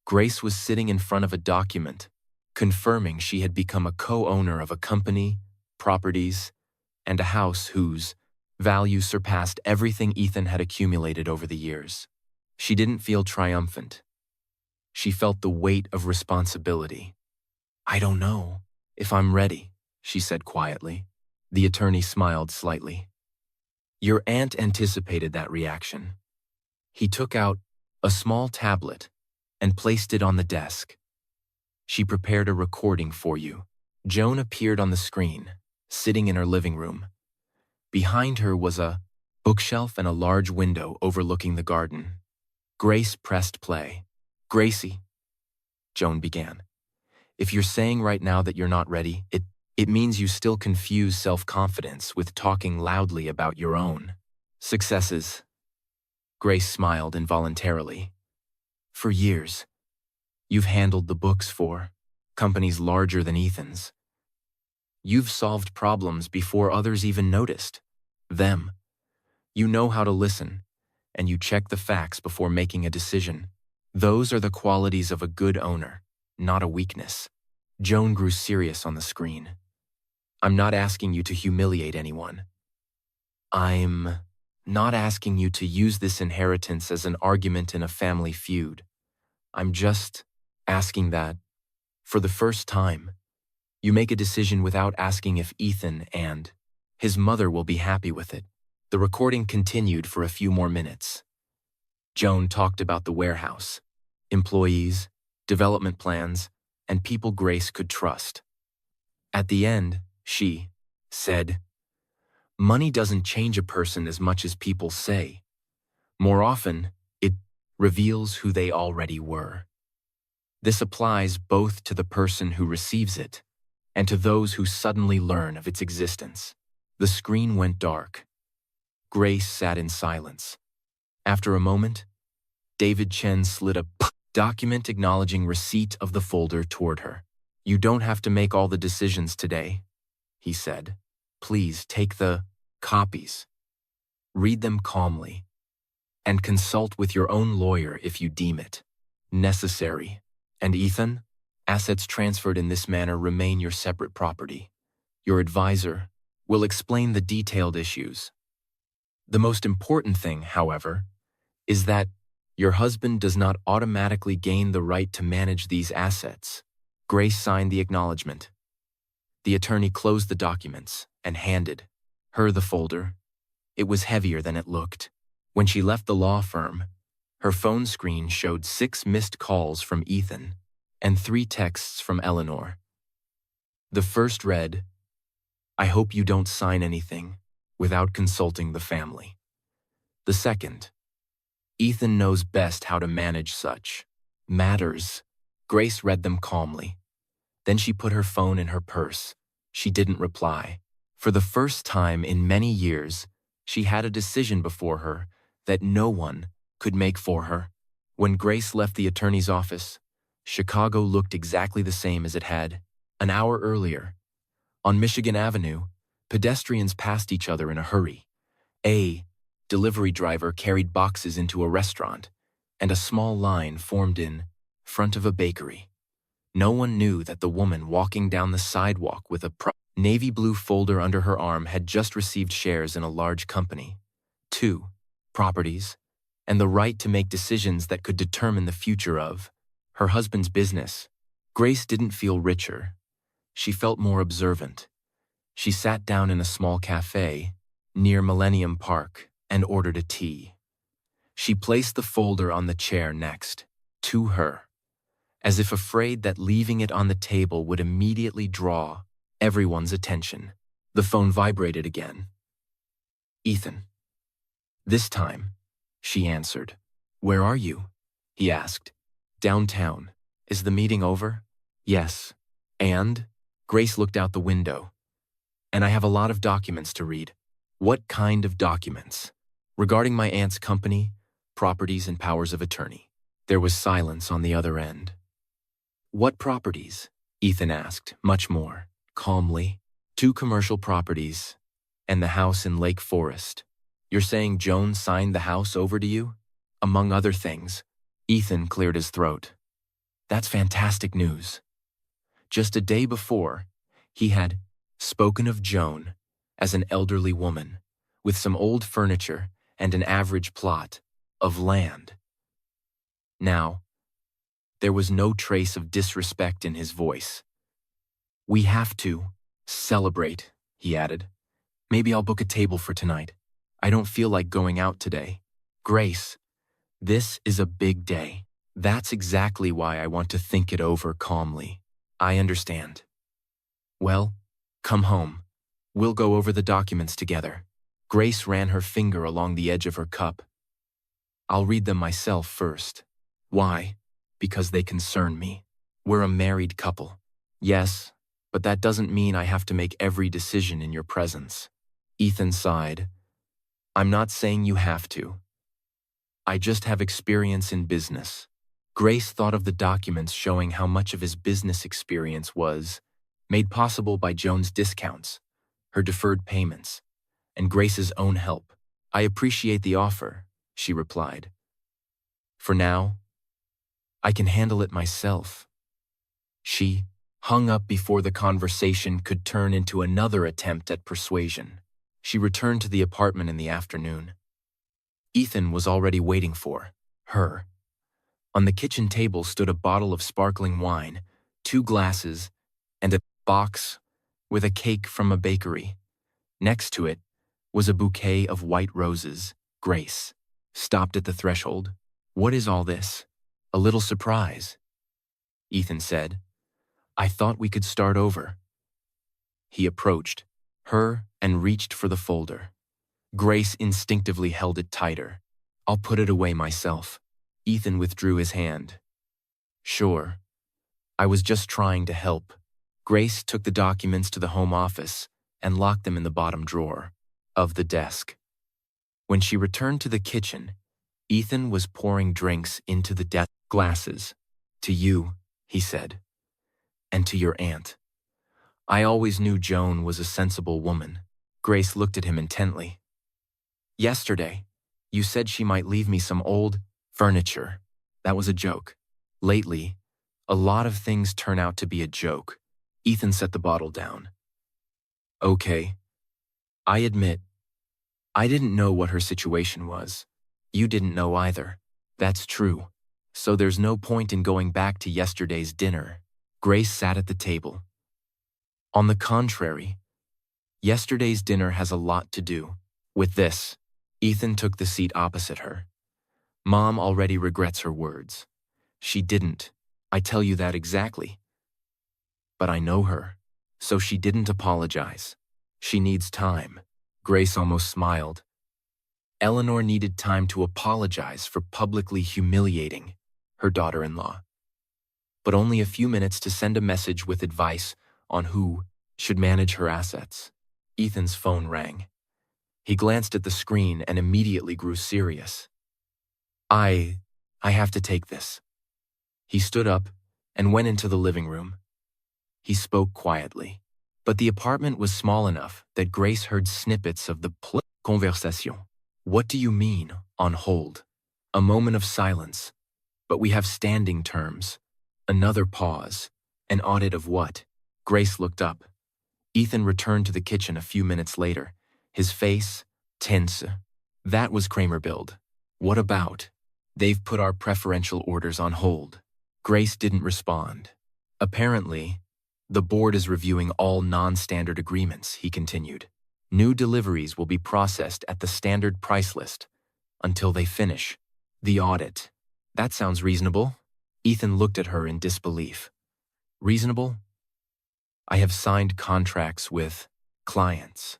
Grace was sitting in front of a document confirming she had become a co-owner of a company, properties, and a house whose value surpassed everything Ethan had accumulated over the years. She didn't feel triumphant. She felt the weight of responsibility. "I don't know if I'm ready," she said quietly. The attorney smiled slightly. Your aunt anticipated that reaction. He took out a small tablet and placed it on the desk. She prepared a recording for you. Joan appeared on the screen, sitting in her living room. Behind her was a bookshelf and a large window overlooking the garden. Grace pressed play. "Gracie," Joan began, "if you're saying right now that you're not ready, it means you still confuse self-confidence with talking loudly about your own successes." Grace smiled involuntarily. "For years, you've handled the books for companies larger than Ethan's. You've solved problems before others even noticed them. You know how to listen, and you check the facts before making a decision. Those are the qualities of a good owner, not a weakness." Joan grew serious on the screen. "I'm not asking you to humiliate anyone. I'm not asking you to use this inheritance as an argument in a family feud. I'm just asking that, for the first time, you make a decision without asking if Ethan and his mother will be happy with it." The recording continued for a few more minutes. Joan talked about the warehouse, employees, development plans, and people Grace could trust. At the end, she said, "Money doesn't change a person as much as people say. More often, it reveals who they already were. This applies both to the person who receives it and to those who suddenly learn of its existence." The screen went dark. Grace sat in silence. After a moment, David Chen slid a document acknowledging receipt of the folder toward her. "You don't have to make all the decisions today," he said. "Please take the copies, read them calmly, and consult with your own lawyer if you deem it necessary. And Ethan, assets transferred in this manner remain your separate property. Your advisor will explain the detailed issues. The most important thing, however, is that your husband does not automatically gain the right to manage these assets." Grace signed the acknowledgement. The attorney closed the documents and handed her the folder. It was heavier than it looked. When she left the law firm, her phone screen showed 6 missed calls from Ethan and 3 texts from Eleanor. The first read, "I hope you don't sign anything without consulting the family." The second, "Ethan knows best how to manage such matters." Grace read them calmly. Then she put her phone in her purse. She didn't reply. For the first time in many years, she had a decision before her that no one could make for her. When Grace left the attorney's office, Chicago looked exactly the same as it had an hour earlier. On Michigan Avenue, pedestrians passed each other in a hurry. A delivery driver carried boxes into a restaurant, and a small line formed in front of a bakery. No one knew that the woman walking down the sidewalk with a navy blue folder under her arm had just received shares in a large company, 2 properties, and the right to make decisions that could determine the future of her husband's business. Grace didn't feel richer. She felt more observant. She sat down in a small cafe near Millennium Park and ordered a tea. She placed the folder on the chair next to her, as if afraid that leaving it on the table would immediately draw everyone's attention. The phone vibrated again. "Ethan." This time, she answered. "Where are you?" he asked. Downtown. Is the meeting over? Yes. And? Grace looked out the window. And I have a lot of documents to read. What kind of documents? Regarding my aunt's company, properties, and powers of attorney. There was silence on the other end. What properties? Ethan asked, much more calmly. 2 commercial properties, and the house in Lake Forest. You're saying Joan signed the house over to you? Among other things. Ethan cleared his throat. That's fantastic news. Just a day before, he had spoken of Joan as an elderly woman with some old furniture and an average plot of land. Now, there was no trace of disrespect in his voice. We have to celebrate, he added. Maybe I'll book a table for tonight. I don't feel like going out today. Grace, this is a big day. That's exactly why I want to think it over calmly. I understand. Well, come home. We'll go over the documents together. Grace ran her finger along the edge of her cup. I'll read them myself first. Why? Because they concern me. We're a married couple. Yes, but that doesn't mean I have to make every decision in your presence. Ethan sighed. I'm not saying you have to. I just have experience in business. Grace thought of the documents showing how much of his business experience was made possible by Joan's discounts, her deferred payments, and Grace's own help. I appreciate the offer, she replied. For now, I can handle it myself. She hung up before the conversation could turn into another attempt at persuasion. She returned to the apartment in the afternoon. Ethan was already waiting for her. On the kitchen table stood a bottle of sparkling wine, 2 glasses, and a box with a cake from a bakery. Next to it was a bouquet of white roses. Grace stopped at the threshold. What is all this? A little surprise, Ethan said. I thought we could start over. He approached her and reached for the folder. Grace instinctively held it tighter. I'll put it away myself. Ethan withdrew his hand. Sure. I was just trying to help. Grace took the documents to the home office and locked them in the bottom drawer of the desk. When she returned to the kitchen, Ethan was pouring drinks into the glasses. To you, he said, and to your aunt. I always knew Joan was a sensible woman. Grace looked at him intently. Yesterday, you said she might leave me some old furniture. That was a joke. Lately, a lot of things turn out to be a joke. Ethan set the bottle down. Okay. I admit, I didn't know what her situation was. You didn't know either. That's true. So there's no point in going back to yesterday's dinner. Grace sat at the table. On the contrary, yesterday's dinner has a lot to do with this. Ethan took the seat opposite her. Mom already regrets her words. She didn't. I tell you that exactly. But I know her, so she didn't apologize. She needs time. Grace almost smiled. Eleanor needed time to apologize for publicly humiliating her daughter-in-law, but only a few minutes to send a message with advice on who should manage her assets. Ethan's phone rang. He glanced at the screen and immediately grew serious. I have to take this. He stood up and went into the living room. He spoke quietly, but the apartment was small enough that Grace heard snippets of the conversation. What do you mean, on hold? A moment of silence. But we have standing terms. Another pause. An audit of what? Grace looked up. Ethan returned to the kitchen a few minutes later, his face tense. That was Kramer Build. What about? They've put our preferential orders on hold. Grace didn't respond. Apparently, the board is reviewing all non-standard agreements, he continued. New deliveries will be processed at the standard price list until they finish the audit. That sounds reasonable. Ethan looked at her in disbelief. Reasonable? I have signed contracts with clients.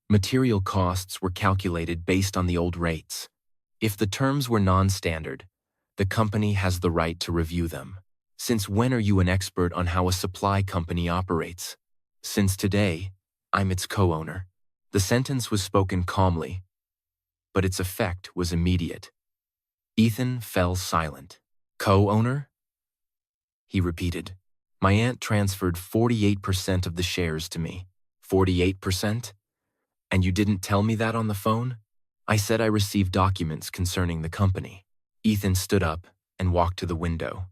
Material costs were calculated based on the old rates. If the terms were non-standard, The company has the right to review them. Since when are you an expert on how a supply company operates? Since today, I'm its co-owner. The sentence was spoken calmly, but its effect was immediate. Ethan fell silent. Co-owner? He repeated. My aunt transferred 48% of the shares to me. 48%? And you didn't tell me that on the phone? I said I received documents concerning the company. Ethan stood up and walked to the window.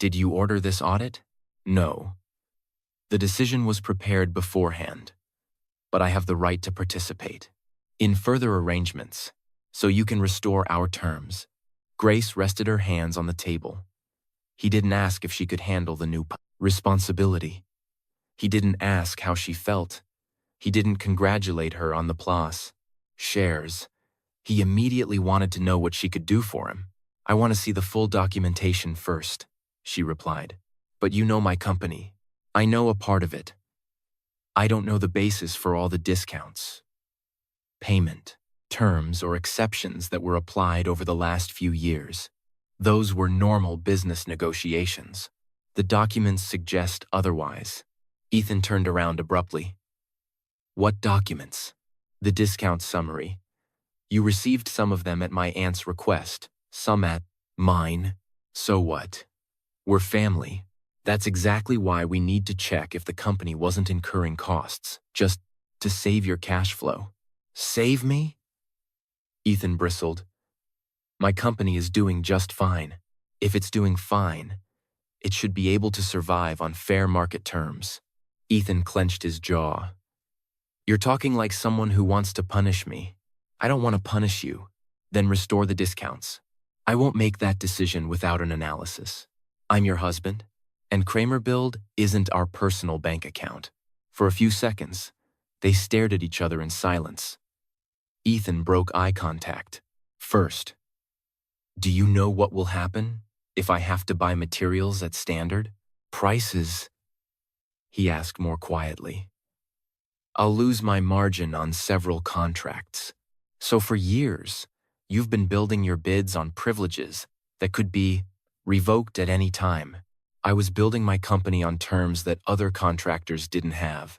Did you order this audit? No. The decision was prepared beforehand, but I have the right to participate in further arrangements so you can restore our terms. Grace rested her hands on the table. He didn't ask if she could handle the new responsibility. He didn't ask how she felt. He didn't congratulate her on the plus shares. He immediately wanted to know what she could do for him. I want to see the full documentation first, she replied. But you know my company. I know a part of it. I don't know the basis for all the discounts, payment, terms, or exceptions that were applied over the last few years. Those were normal business negotiations. The documents suggest otherwise. Ethan turned around abruptly. What documents? The discount summary. You received some of them at my aunt's request, some at mine. So what? We're family. That's exactly why we need to check if the company wasn't incurring costs, just to save your cash flow. Save me? Ethan bristled. My company is doing just fine. If it's doing fine, it should be able to survive on fair market terms. Ethan clenched his jaw. You're talking like someone who wants to punish me. I don't want to punish you, then restore the discounts. I won't make that decision without an analysis. I'm your husband, and Kramer Build isn't our personal bank account. For a few seconds, they stared at each other in silence. Ethan broke eye contact. First, do you know what will happen if I have to buy materials at standard prices? He asked more quietly. I'll lose my margin on several contracts. So for years, you've been building your bids on privileges that could be revoked at any time. I was building my company on terms that other contractors didn't have.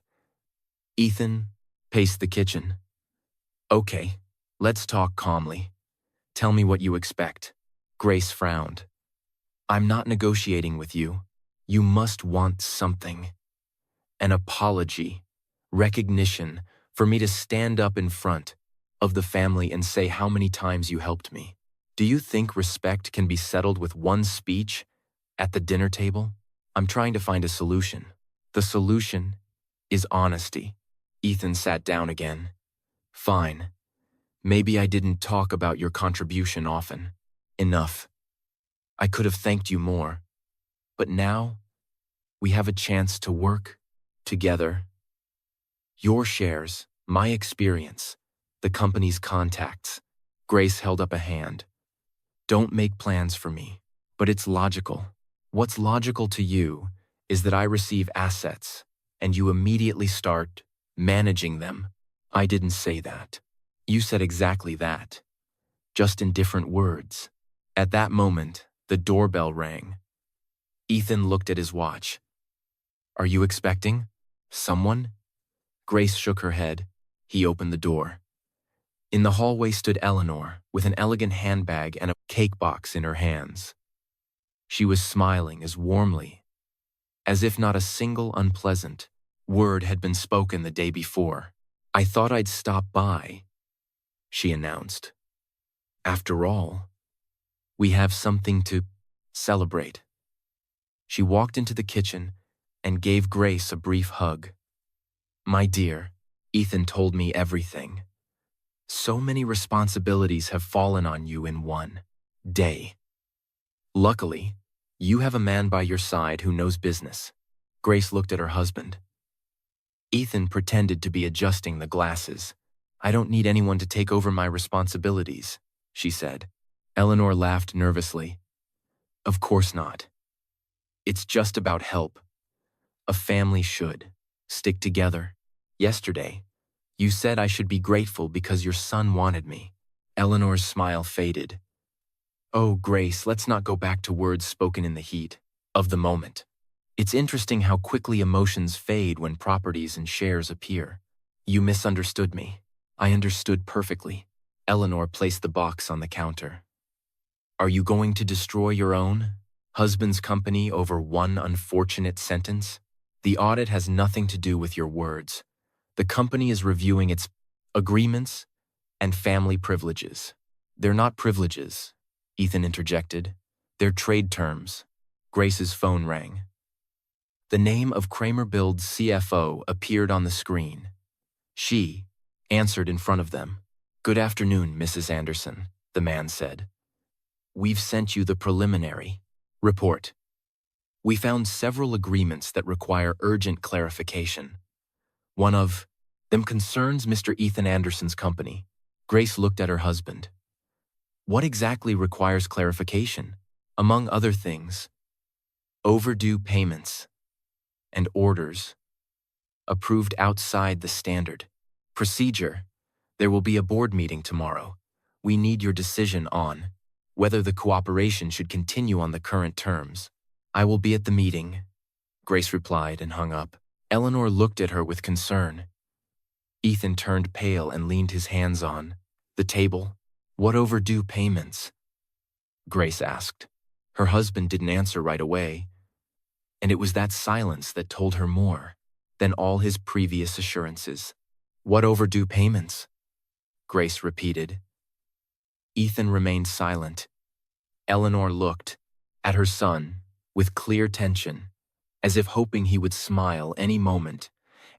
Ethan paced the kitchen. Okay, let's talk calmly. Tell me what you expect. Grace frowned. I'm not negotiating with you. You must want something. An apology, recognition for me to stand up in front of the family and say how many times you helped me. Do you think respect can be settled with one speech at the dinner table? I'm trying to find a solution. The solution is honesty. Ethan sat down again. Fine. Maybe I didn't talk about your contribution often. Enough. I could have thanked you more. But now, we have a chance to work together. Your shares, my experience, the company's contacts. Grace held up a hand. Don't make plans for me, but it's logical. What's logical to you is that I receive assets, and you immediately start managing them. I didn't say that. You said exactly that, just in different words. At that moment, the doorbell rang. Ethan looked at his watch. Are you expecting someone? Grace shook her head. He opened the door. In the hallway stood Eleanor, with an elegant handbag and a cake box in her hands. She was smiling as warmly, as if not a single unpleasant word had been spoken the day before. I thought I'd stop by, she announced. After all, we have something to celebrate. She walked into the kitchen and gave Grace a brief hug. My dear, Ethan told me everything. So many responsibilities have fallen on you in one day. Luckily, you have a man by your side who knows business. Grace looked at her husband. Ethan pretended to be adjusting the glasses. I don't need anyone to take over my responsibilities, she said. Eleanor laughed nervously. Of course not. It's just about help. A family should stick together. Yesterday, you said I should be grateful because your son wanted me. Eleanor's smile faded. Oh, Grace, let's not go back to words spoken in the heat of the moment. It's interesting how quickly emotions fade when properties and shares appear. You misunderstood me. I understood perfectly. Eleanor placed the box on the counter. Are you going to destroy your own husband's company over one unfortunate sentence? The audit has nothing to do with your words. The company is reviewing its agreements and family privileges. They're not privileges, Ethan interjected. They're trade terms. Grace's phone rang. The name of Kramer Build's CFO appeared on the screen. She answered in front of them. Good afternoon, Mrs. Anderson, the man said. We've sent you the preliminary report. We found several agreements that require urgent clarification. One of them concerns Mr. Ethan Anderson's company. Grace looked at her husband. What exactly requires clarification? Among other things, overdue payments and orders approved outside the standard procedure. There will be a board meeting tomorrow. We need your decision on whether the cooperation should continue on the current terms. I will be at the meeting, Grace replied and hung up. Eleanor looked at her with concern. Ethan turned pale and leaned his hands on the table. What overdue payments? Grace asked. Her husband didn't answer right away, and it was that silence that told her more than all his previous assurances. What overdue payments? Grace repeated. Ethan remained silent. Eleanor looked at her son with clear tension, as if hoping he would smile any moment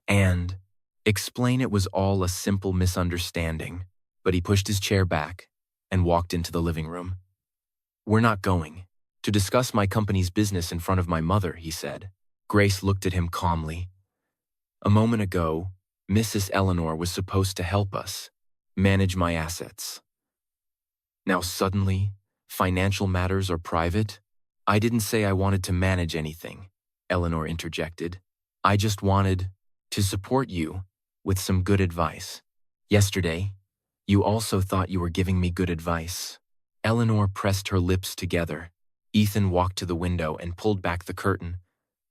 and explain it was all a simple misunderstanding, but he pushed his chair back and walked into the living room. We're not going to discuss my company's business in front of my mother, he said. Grace looked at him calmly. A moment ago, Mrs. Eleanor was supposed to help us manage my assets. Now suddenly, financial matters are private? I didn't say I wanted to manage anything, Eleanor interjected. I just wanted to support you with some good advice. Yesterday, you also thought you were giving me good advice. Eleanor pressed her lips together. Ethan walked to the window and pulled back the curtain,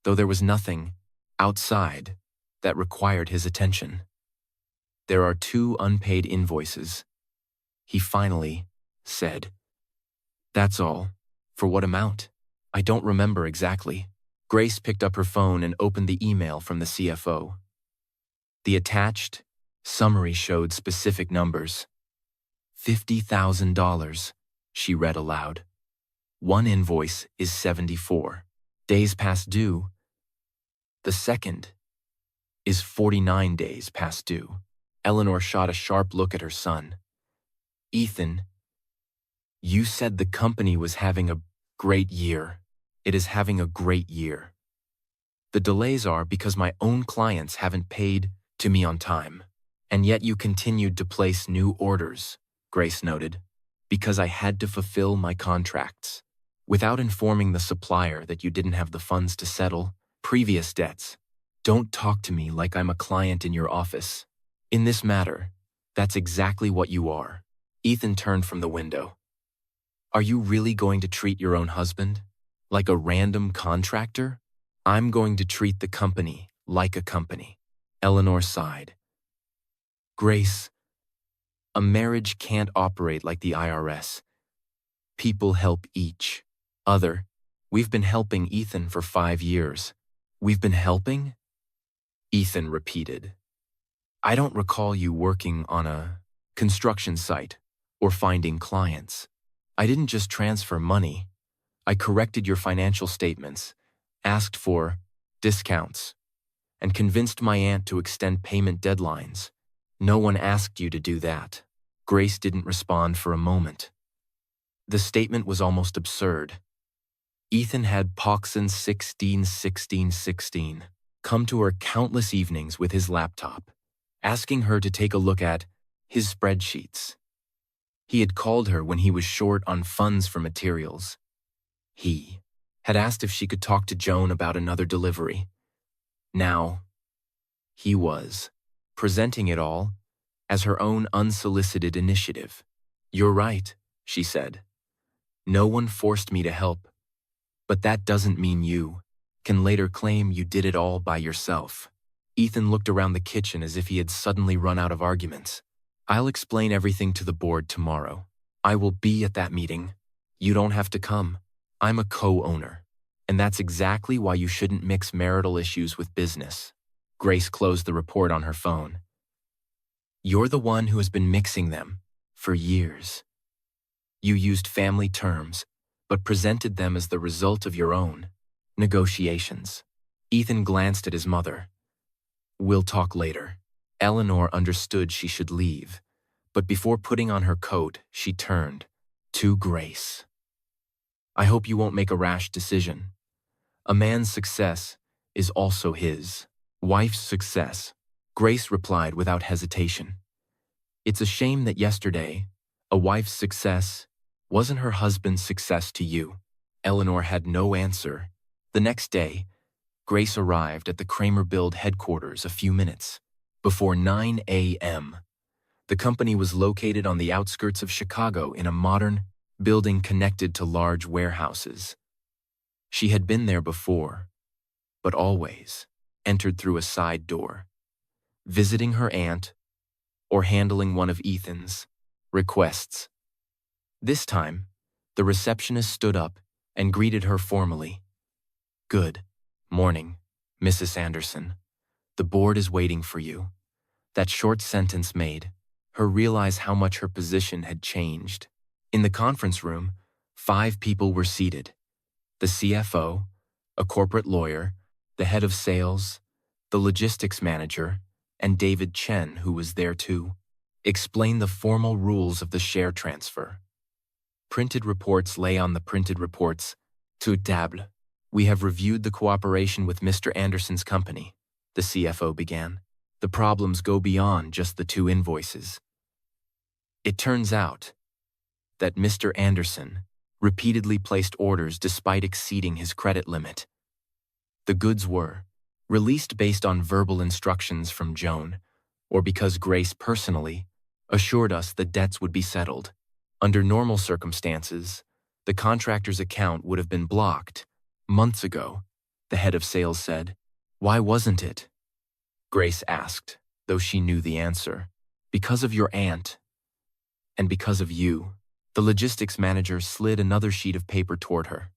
though there was nothing outside that required his attention. There are 2 unpaid invoices, he finally said. That's all. For what amount? I don't remember exactly. Grace picked up her phone and opened the email from the CFO. The attached summary showed specific numbers. $50,000, she read aloud. One invoice is 74 days past due. The second is 49 days past due. Eleanor shot a sharp look at her son. Ethan, you said the company was having a great year. It is having a great year. The delays are because my own clients haven't paid to me on time. And yet you continued to place new orders, Grace noted, because I had to fulfill my contracts, without informing the supplier that you didn't have the funds to settle previous debts. Don't talk to me like I'm a client in your office. In this matter, that's exactly what you are. Ethan turned from the window. Are you really going to treat your own husband like a random contractor? I'm going to treat the company like a company. Eleanor sighed. Grace, a marriage can't operate like the IRS. People help each other. We've been helping Ethan for 5 years. We've been helping? Ethan repeated. I don't recall you working on a construction site or finding clients. I didn't just transfer money. I corrected your financial statements, asked for discounts, and convinced my aunt to extend payment deadlines. No one asked you to do that. Grace didn't respond for a moment. The statement was almost absurd. Ethan had Poxon 161616 come to her countless evenings with his laptop, asking her to take a look at his spreadsheets. He had called her when he was short on funds for materials. He had asked if she could talk to Joan about another delivery. Now, he was presenting it all as her own unsolicited initiative. You're right, she said. No one forced me to help, but that doesn't mean you can later claim you did it all by yourself. Ethan looked around the kitchen as if he had suddenly run out of arguments. I'll explain everything to the board tomorrow. I will be at that meeting. You don't have to come. I'm a co-owner, and that's exactly why you shouldn't mix marital issues with business. Grace closed the report on her phone. You're the one who has been mixing them for years. You used family terms, but presented them as the result of your own negotiations. Ethan glanced at his mother. We'll talk later. Eleanor understood she should leave, but before putting on her coat, she turned to Grace. I hope you won't make a rash decision. A man's success is also his wife's success. Grace replied without hesitation. It's a shame that yesterday, a wife's success wasn't her husband's success to you. Eleanor had no answer. The next day, Grace arrived at the Kramer Build headquarters a few minutes before 9 a.m. The company was located on the outskirts of Chicago in a modern building connected to large warehouses. She had been there before, but always entered through a side door, visiting her aunt or handling one of Ethan's requests. This time, the receptionist stood up and greeted her formally. Good morning, Mrs. Anderson. The board is waiting for you. That short sentence made her realize how much her position had changed. In the conference room, 5 people were seated. The CFO, a corporate lawyer, the head of sales, the logistics manager, and David Chen, who was there too, explained the formal rules of the share transfer. Printed reports lay on the printed reports. Tout table. We have reviewed the cooperation with Mr. Anderson's company, the CFO began. The problems go beyond just the 2 invoices. It turns out that Mr. Anderson repeatedly placed orders despite exceeding his credit limit. The goods were released based on verbal instructions from Joan, or because Grace personally assured us the debts would be settled. Under normal circumstances, the contractor's account would have been blocked months ago, the head of sales said. Why wasn't it? Grace asked, though she knew the answer. Because of your aunt, and because of you. The logistics manager slid another sheet of paper toward her.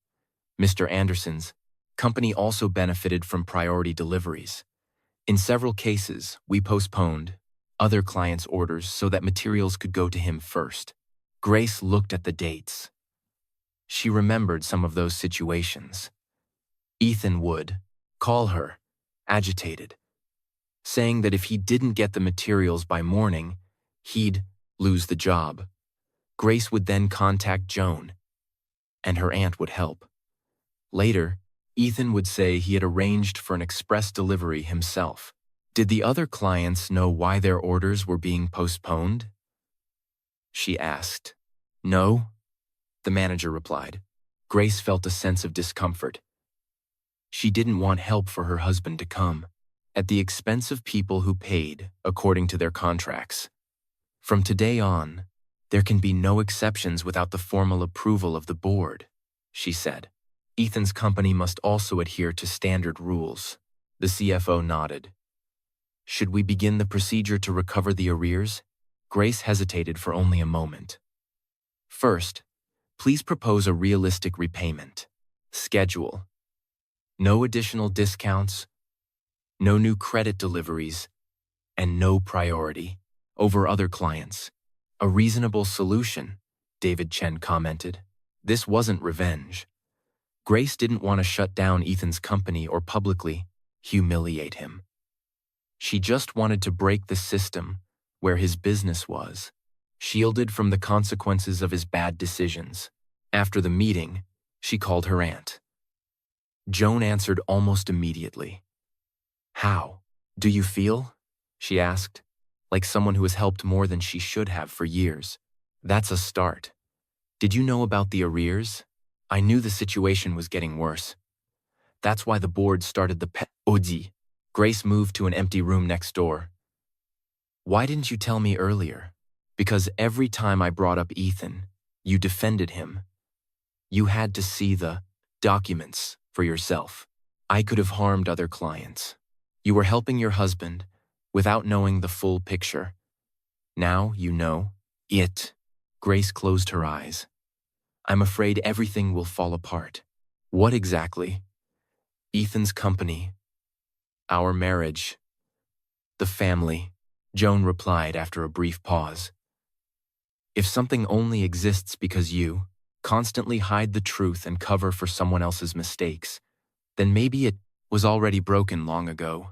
Mr. Anderson's company also benefited from priority deliveries. In several cases, we postponed other clients' orders so that materials could go to him first. Grace looked at the dates. She remembered some of those situations. Ethan would call her, agitated, saying that if he didn't get the materials by morning, he'd lose the job. Grace would then contact Joan, and her aunt would help. Later, Ethan would say he had arranged for an express delivery himself. Did the other clients know why their orders were being postponed? She asked. No, the manager replied. Grace felt a sense of discomfort. She didn't want help for her husband to come, at the expense of people who paid according to their contracts. From today on, there can be no exceptions without the formal approval of the board, she said. Ethan's company must also adhere to standard rules. The CFO nodded. Should we begin the procedure to recover the arrears? Grace hesitated for only a moment. First, please propose a realistic repayment schedule. No additional discounts, no new credit deliveries, and no priority over other clients. A reasonable solution, David Chen commented. This wasn't revenge. Grace didn't want to shut down Ethan's company or publicly humiliate him. She just wanted to break the system where his business was, shielded from the consequences of his bad decisions. After the meeting, she called her aunt. Joan answered almost immediately. How do you feel? She asked, like someone who has helped more than she should have for years. That's a start. Did you know about the arrears? I knew the situation was getting worse. That's why the board started the POD. Grace moved to an empty room next door. Why didn't you tell me earlier? Because every time I brought up Ethan, you defended him. You had to see the documents for yourself. I could have harmed other clients. You were helping your husband without knowing the full picture. Now you know it. Grace closed her eyes. I'm afraid everything will fall apart. What exactly? Ethan's company, our marriage, the family, Joan replied after a brief pause. If something only exists because you constantly hide the truth and cover for someone else's mistakes, then maybe it was already broken long ago.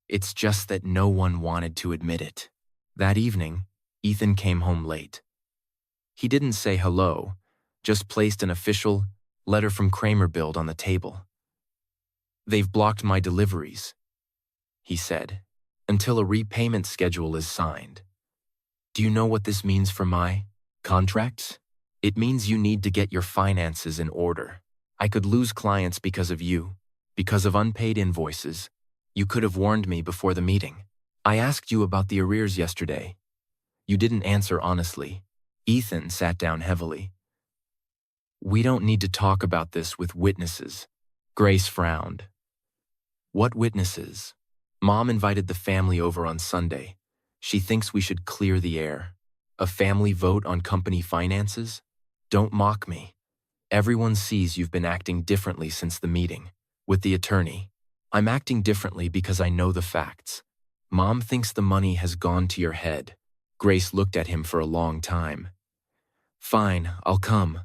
It's just that no one wanted to admit it. That evening, Ethan came home late. He didn't say hello, just placed an official letter from Kramer Build on the table. They've blocked my deliveries, he said, until a repayment schedule is signed. Do you know what this means for my contracts? It means you need to get your finances in order. I could lose clients because of you, because of unpaid invoices. You could have warned me before the meeting. I asked you about the arrears yesterday. You didn't answer honestly. Ethan sat down heavily. We don't need to talk about this with witnesses. Grace frowned. What witnesses? Mom invited the family over on Sunday. She thinks we should clear the air. A family vote on company finances? Don't mock me. Everyone sees you've been acting differently since the meeting with the attorney. I'm acting differently because I know the facts. Mom thinks the money has gone to your head. Grace looked at him for a long time. Fine, I'll come.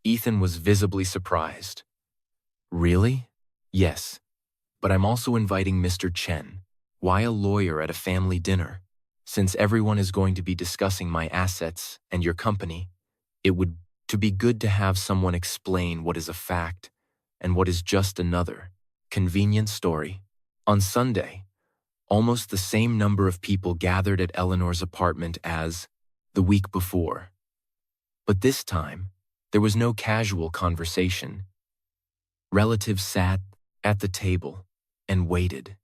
Ethan was visibly surprised. Really? Yes. But I'm also inviting Mr. Chen. Why a lawyer at a family dinner? Since everyone is going to be discussing my assets and your company, it would be good to have someone explain what is a fact and what is just another convenient story. On Sunday, almost the same number of people gathered at Eleanor's apartment as the week before. But this time, there was no casual conversation. Relatives sat at the table and waited.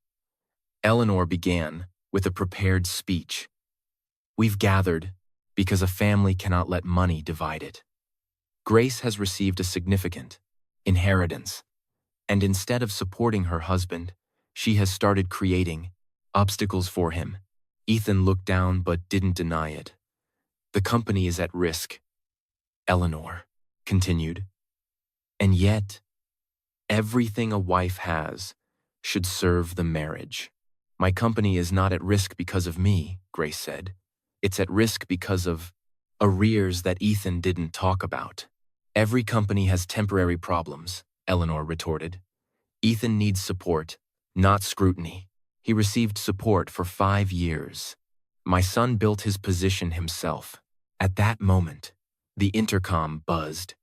Eleanor began with a prepared speech. We've gathered because a family cannot let money divide it. Grace has received a significant inheritance, and instead of supporting her husband, she has started creating obstacles for him. Ethan looked down but didn't deny it. The company is at risk, Eleanor continued. And yet, everything a wife has should serve the marriage. My company is not at risk because of me, Grace said. It's at risk because of arrears that Ethan didn't talk about. Every company has temporary problems, Eleanor retorted. Ethan needs support, not scrutiny. He received support for 5 years. My son built his position himself. At that moment, the intercom buzzed.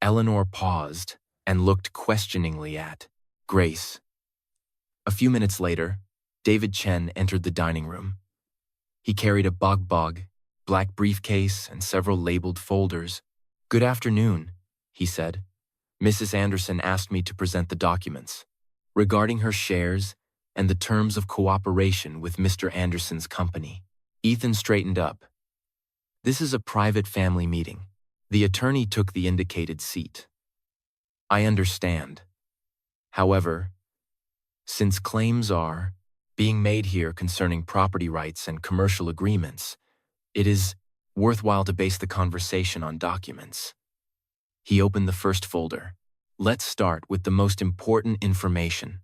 Eleanor paused and looked questioningly at Grace. A few minutes later, David Chen entered the dining room. He carried a bog black briefcase and several labeled folders. Good afternoon, he said. Mrs. Anderson asked me to present the documents regarding her shares and the terms of cooperation with Mr. Anderson's company. Ethan straightened up. This is a private family meeting. The attorney took the indicated seat. I understand. However, since claims are being made here concerning property rights and commercial agreements, it is worthwhile to base the conversation on documents. He opened the first folder. Let's start with the most important information.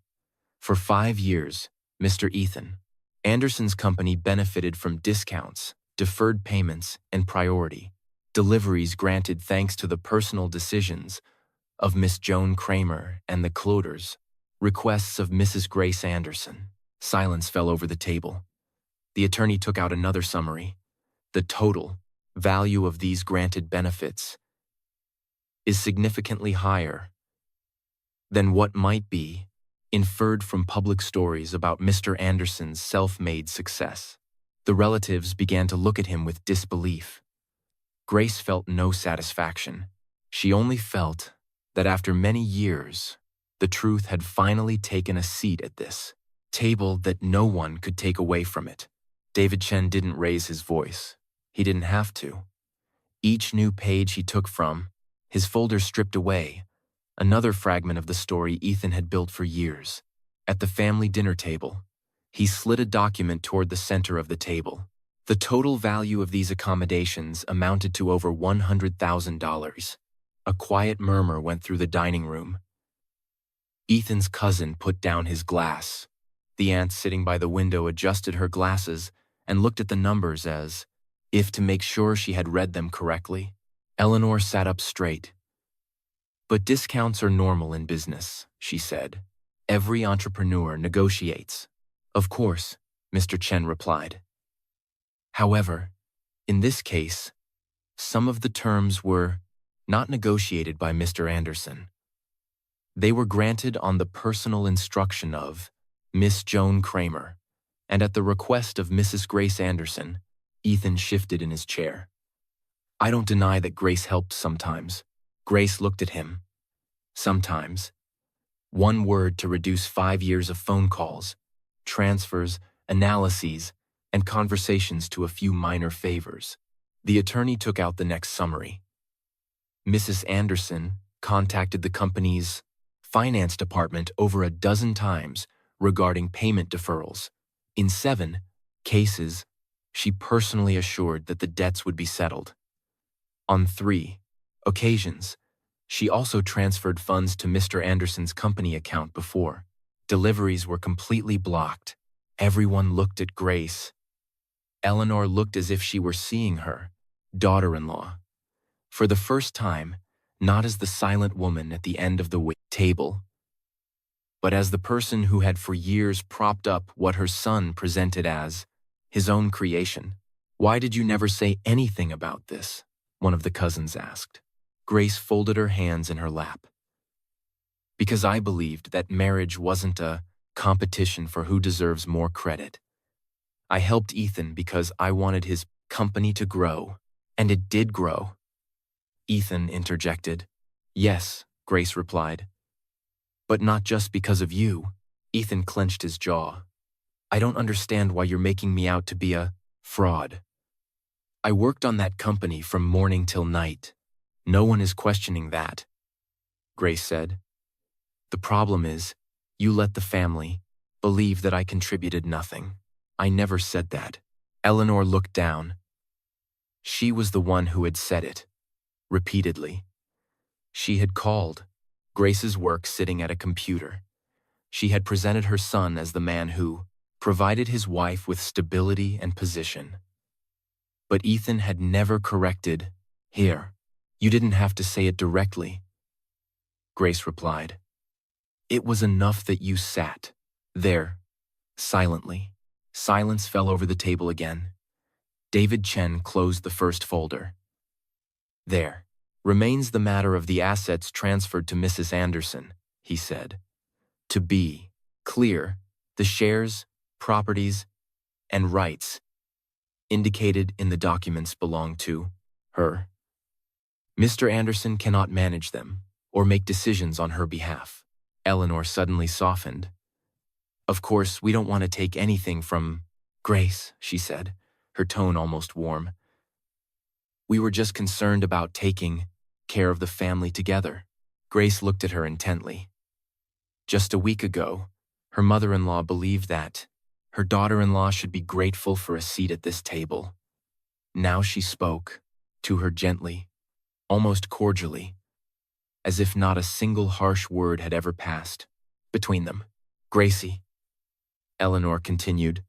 For 5 years, Mr. Ethan Anderson's company benefited from discounts, deferred payments, and priority deliveries granted thanks to the personal decisions of Miss Joan Kramer and the Cloders. Requests of Mrs. Grace Anderson. Silence fell over the table. The attorney took out another summary. The total value of these granted benefits is significantly higher than what might be inferred from public stories about Mr. Anderson's self-made success. The relatives began to look at him with disbelief. Grace felt no satisfaction. She only felt that after many years, the truth had finally taken a seat at this table that no one could take away from it. David Chen didn't raise his voice. He didn't have to. Each new page he took from his folder stripped away, another fragment of the story Ethan had built for years. At the family dinner table, he slid a document toward the center of the table. The total value of these accommodations amounted to over $100,000. A quiet murmur went through the dining room. Ethan's cousin put down his glass. The aunt sitting by the window adjusted her glasses and looked at the numbers as if to make sure she had read them correctly. Eleanor sat up straight. "But discounts are normal in business," she said. "Every entrepreneur negotiates." "Of course," Mr. Chen replied. "However, in this case, some of the terms were not negotiated by Mr. Anderson. They were granted on the personal instruction of Miss Joan Kramer, and at the request of Mrs. Grace Anderson." Ethan shifted in his chair. "I don't deny that Grace helped sometimes." Grace looked at him. "Sometimes. One word to reduce 5 years of phone calls, transfers, analyses, and conversations to a few minor favors." The attorney took out the next summary. "Mrs. Anderson contacted the company's finance department over a dozen times regarding payment deferrals. In 7 cases, she personally assured that the debts would be settled. On 3 occasions, she also transferred funds to Mr. Anderson's company account before deliveries were completely blocked." Everyone looked at Grace. Eleanor looked as if she were seeing her daughter-in-law, for the first time, not as the silent woman at the end of the table, but as the person who had for years propped up what her son presented as his own creation. "Why did you never say anything about this?" one of the cousins asked. Grace folded her hands in her lap. "Because I believed that marriage wasn't a competition for who deserves more credit. I helped Ethan because I wanted his company to grow, and it did grow." Ethan interjected. "Yes," Grace replied. "But not just because of you." Ethan clenched his jaw. "I don't understand why you're making me out to be a fraud. I worked on that company from morning till night. No one is questioning that," Grace said. "The problem is, you let the family believe that I contributed nothing. I never said that." Eleanor looked down. She was the one who had said it, repeatedly. She had called Grace's work sitting at a computer. She had presented her son as the man who provided his wife with stability and position. But Ethan had never corrected. "Here, you didn't have to say it directly," Grace replied. "It was enough that you sat there, silently." Silence fell over the table again. David Chen closed the first folder. "There remains the matter of the assets transferred to Mrs. Anderson," he said. "To be clear, the shares, properties, and rights indicated in the documents belong to her. Mr. Anderson cannot manage them or make decisions on her behalf." Eleanor suddenly softened. "Of course, we don't want to take anything from Grace," she said, her tone almost warm. "We were just concerned about taking care of the family together." Grace looked at her intently. Just a week ago, her mother-in-law believed that her daughter-in-law should be grateful for a seat at this table. Now she spoke to her gently, almost cordially, as if not a single harsh word had ever passed between them. "Gracie," Eleanor continued,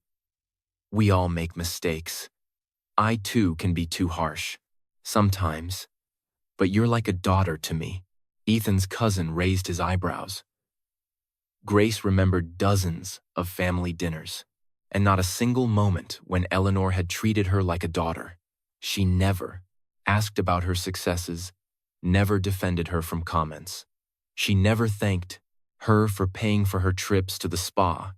"we all make mistakes. I too can be too harsh, sometimes, but you're like a daughter to me." Ethan's cousin raised his eyebrows. Grace remembered dozens of family dinners, and not a single moment when Eleanor had treated her like a daughter. She never asked about her successes, never defended her from comments. She never thanked her for paying for her trips to the spa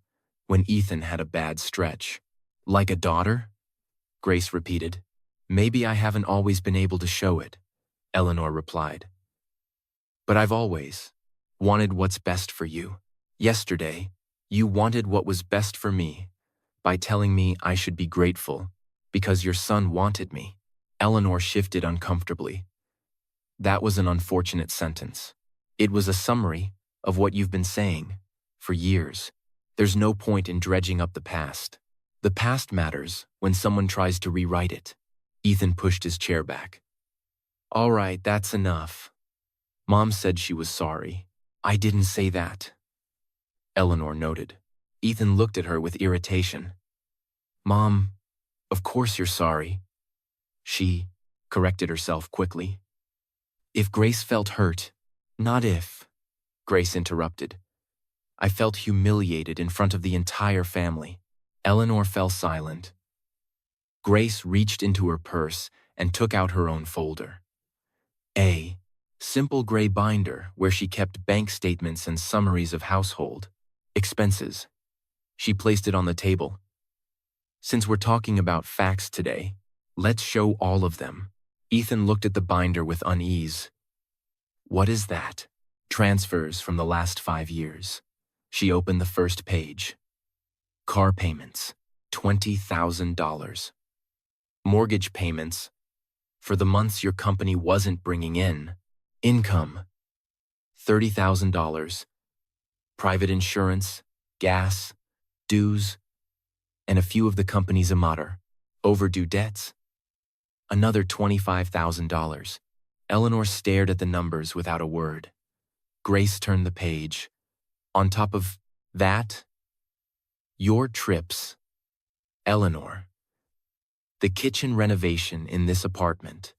when Ethan had a bad stretch. "Like a daughter?" Grace repeated. "Maybe I haven't always been able to show it," Eleanor replied. "But I've always wanted what's best for you. Yesterday, you wanted what was best for me by telling me I should be grateful because your son wanted me." Eleanor shifted uncomfortably. That was an unfortunate sentence. It was a summary of what you've been saying for years. There's no point in dredging up the past. The past matters when someone tries to rewrite it. Ethan pushed his chair back. All right, that's enough. Mom said she was sorry. I didn't say that. Eleanor noted. Ethan looked at her with irritation. Mom, of course you're sorry. She corrected herself quickly. If Grace felt hurt, not if, Grace interrupted. I felt humiliated in front of the entire family. Eleanor fell silent. Grace reached into her purse and took out her own folder. A simple gray binder where she kept bank statements and summaries of household expenses. She placed it on the table. Since we're talking about facts today, let's show all of them. Ethan looked at the binder with unease. What is that? Transfers from the last 5 years. She opened the first page. Car payments, $20,000. Mortgage payments, for the months your company wasn't bringing in. Income, $30,000. Private insurance, gas, dues, and a few of the company's amater. Overdue debts, another $25,000. Eleanor stared at the numbers without a word. Grace turned the page. On top of that, your trips. Eleanor, the kitchen renovation in this apartment,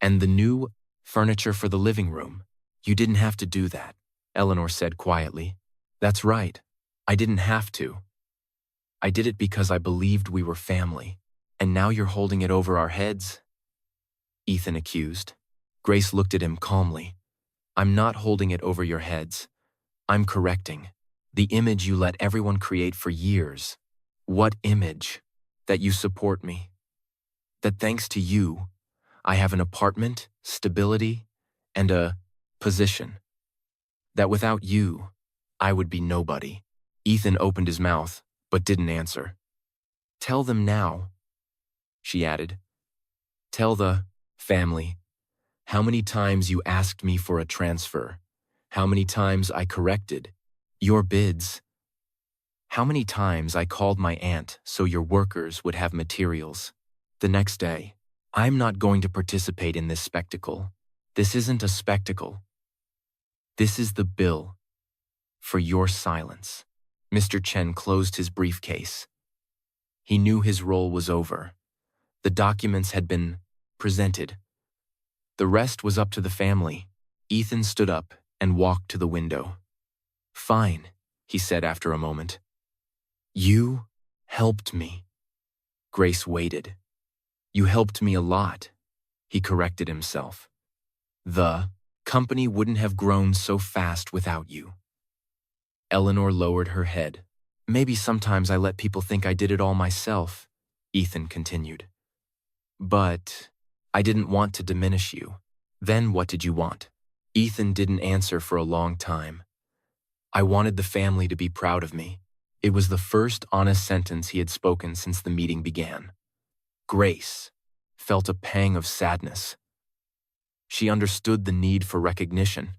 and the new furniture for the living room. You didn't have to do that, Eleanor said quietly. That's right. I didn't have to. I did it because I believed we were family, and now you're holding it over our heads? Ethan accused. Grace looked at him calmly. I'm not holding it over your heads. I'm correcting the image you let everyone create for years. What image? That you support me. That thanks to you, I have an apartment, stability, and a position. That without you, I would be nobody. Ethan opened his mouth, but didn't answer. Tell them now, she added. Tell the family how many times you asked me for a transfer, how many times I corrected your bids, how many times I called my aunt so your workers would have materials. The next day, I'm not going to participate in this spectacle. This isn't a spectacle. This is the bill for your silence. Mr. Chen closed his briefcase. He knew his role was over. The documents had been presented. The rest was up to the family. Ethan stood up and walked to the window. Fine, he said after a moment. You helped me. Grace waited. You helped me a lot, he corrected himself. The company wouldn't have grown so fast without you. Eleanor lowered her head. Maybe sometimes I let people think I did it all myself, Ethan continued. But I didn't want to diminish you. Then what did you want? Ethan didn't answer for a long time. I wanted the family to be proud of me. It was the first honest sentence he had spoken since the meeting began. Grace felt a pang of sadness. She understood the need for recognition.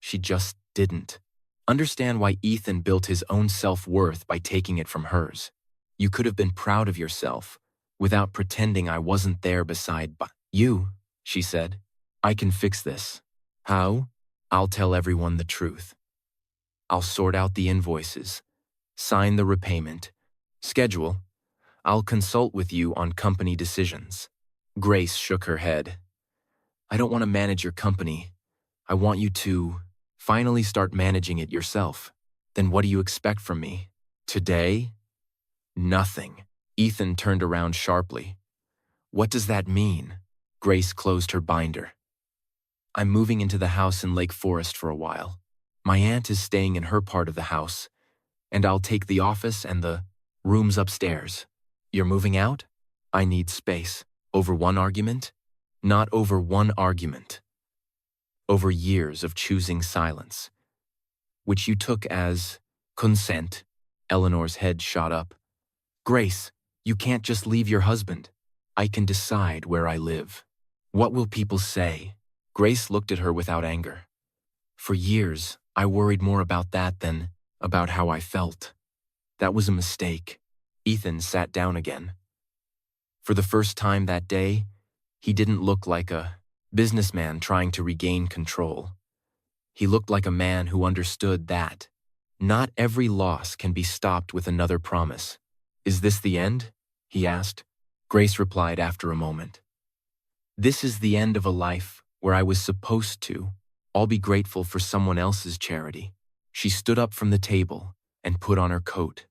She just didn't understand why Ethan built his own self-worth by taking it from hers. You could have been proud of yourself without pretending I wasn't there beside you, she said. I can fix this. How? I'll tell everyone the truth. I'll sort out the invoices, sign the repayment, schedule. I'll consult with you on company decisions. Grace shook her head. I don't want to manage your company. I want you to finally start managing it yourself. Then what do you expect from me? Today? Nothing. Ethan turned around sharply. What does that mean? Grace closed her binder. I'm moving into the house in Lake Forest for a while. My aunt is staying in her part of the house, and I'll take the office and the rooms upstairs. You're moving out? I need space. Over one argument? Not over one argument. Over years of choosing silence, which you took as consent. Eleanor's head shot up. Grace, you can't just leave your husband. I can decide where I live. What will people say? Grace looked at her without anger. For years, I worried more about that than about how I felt. That was a mistake. Ethan sat down again. For the first time that day, he didn't look like a businessman trying to regain control. He looked like a man who understood that not every loss can be stopped with another promise. Is this the end? He asked. Grace replied after a moment. This is the end of a life where I was supposed to. I'll be grateful for someone else's charity. She stood up from the table and put on her coat.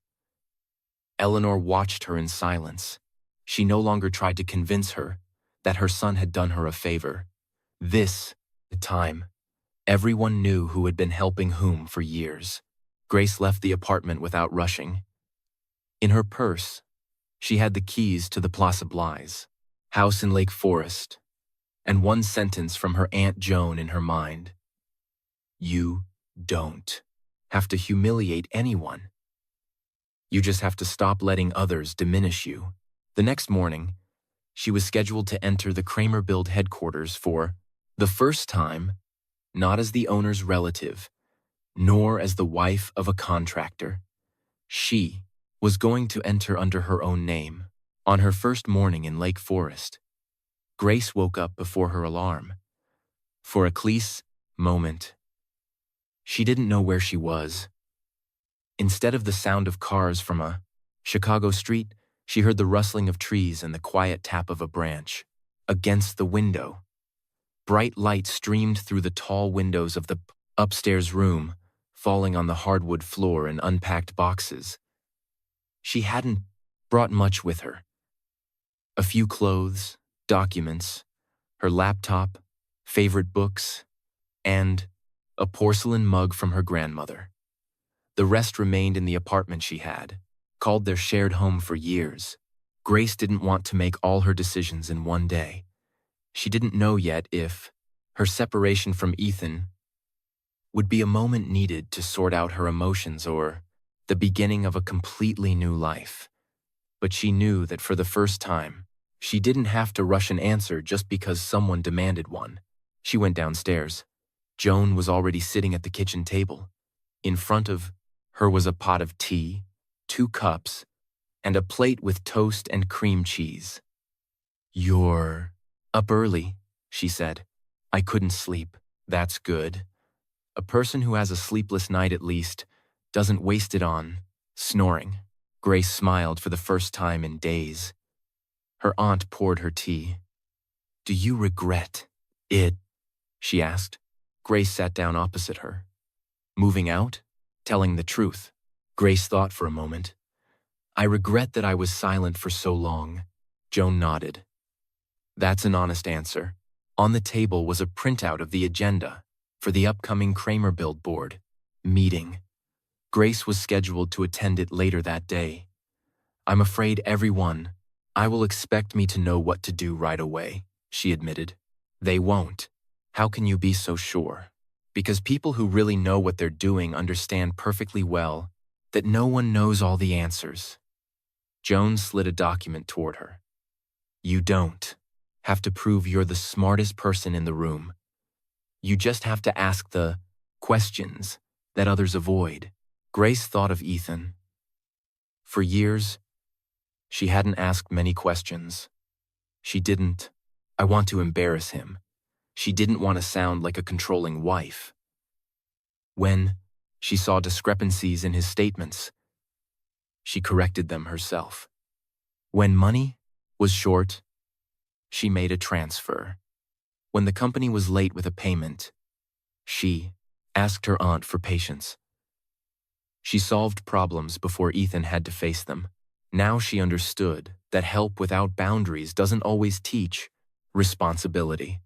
Eleanor watched her in silence. She no longer tried to convince her that her son had done her a favor. This time, everyone knew who had been helping whom for years. Grace left the apartment without rushing. In her purse, she had the keys to the Plaza Blythe house in Lake Forest, and one sentence from her Aunt Joan in her mind. You don't have to humiliate anyone. You just have to stop letting others diminish you. The next morning, she was scheduled to enter the Kramer Build headquarters for the first time, not as the owner's relative, nor as the wife of a contractor. She was going to enter under her own name. On her first morning in Lake Forest, Grace woke up before her alarm. For a clear moment, she didn't know where she was. Instead of the sound of cars from a Chicago street, she heard the rustling of trees and the quiet tap of a branch against the window. Bright light streamed through the tall windows of the upstairs room, falling on the hardwood floor and unpacked boxes. She hadn't brought much with her. A few clothes, documents, her laptop, favorite books, and a porcelain mug from her grandmother. The rest remained in the apartment she had, called their shared home for years. Grace didn't want to make all her decisions in one day. She didn't know yet if her separation from Ethan would be a moment needed to sort out her emotions or the beginning of a completely new life. But she knew that for the first time, she didn't have to rush an answer just because someone demanded one. She went downstairs. Joan was already sitting at the kitchen table. In front of her was a pot of tea, 2 cups, and a plate with toast and cream cheese. You're up early, she said. I couldn't sleep. That's good. A person who has a sleepless night at least doesn't waste it on snoring. Grace smiled for the first time in days. Her aunt poured her tea. Do you regret it? She asked. Grace sat down opposite her. Moving out? Telling the truth. Grace thought for a moment. I regret that I was silent for so long. Joan nodded. That's an honest answer. On the table was a printout of the agenda for the upcoming Kramer Build board meeting. Grace was scheduled to attend it later that day. I'm afraid everyone will expect me to know what to do right away, she admitted. They won't. How can you be so sure? Because people who really know what they're doing understand perfectly well that no one knows all the answers. Joan slid a document toward her. You don't have to prove you're the smartest person in the room. You just have to ask the questions that others avoid. Grace thought of Ethan. For years, she hadn't asked many questions. She didn't want to embarrass him. She didn't want to sound like a controlling wife. When she saw discrepancies in his statements, she corrected them herself. When money was short, she made a transfer. When the company was late with a payment, she asked her aunt for patience. She solved problems before Ethan had to face them. Now she understood that help without boundaries doesn't always teach responsibility.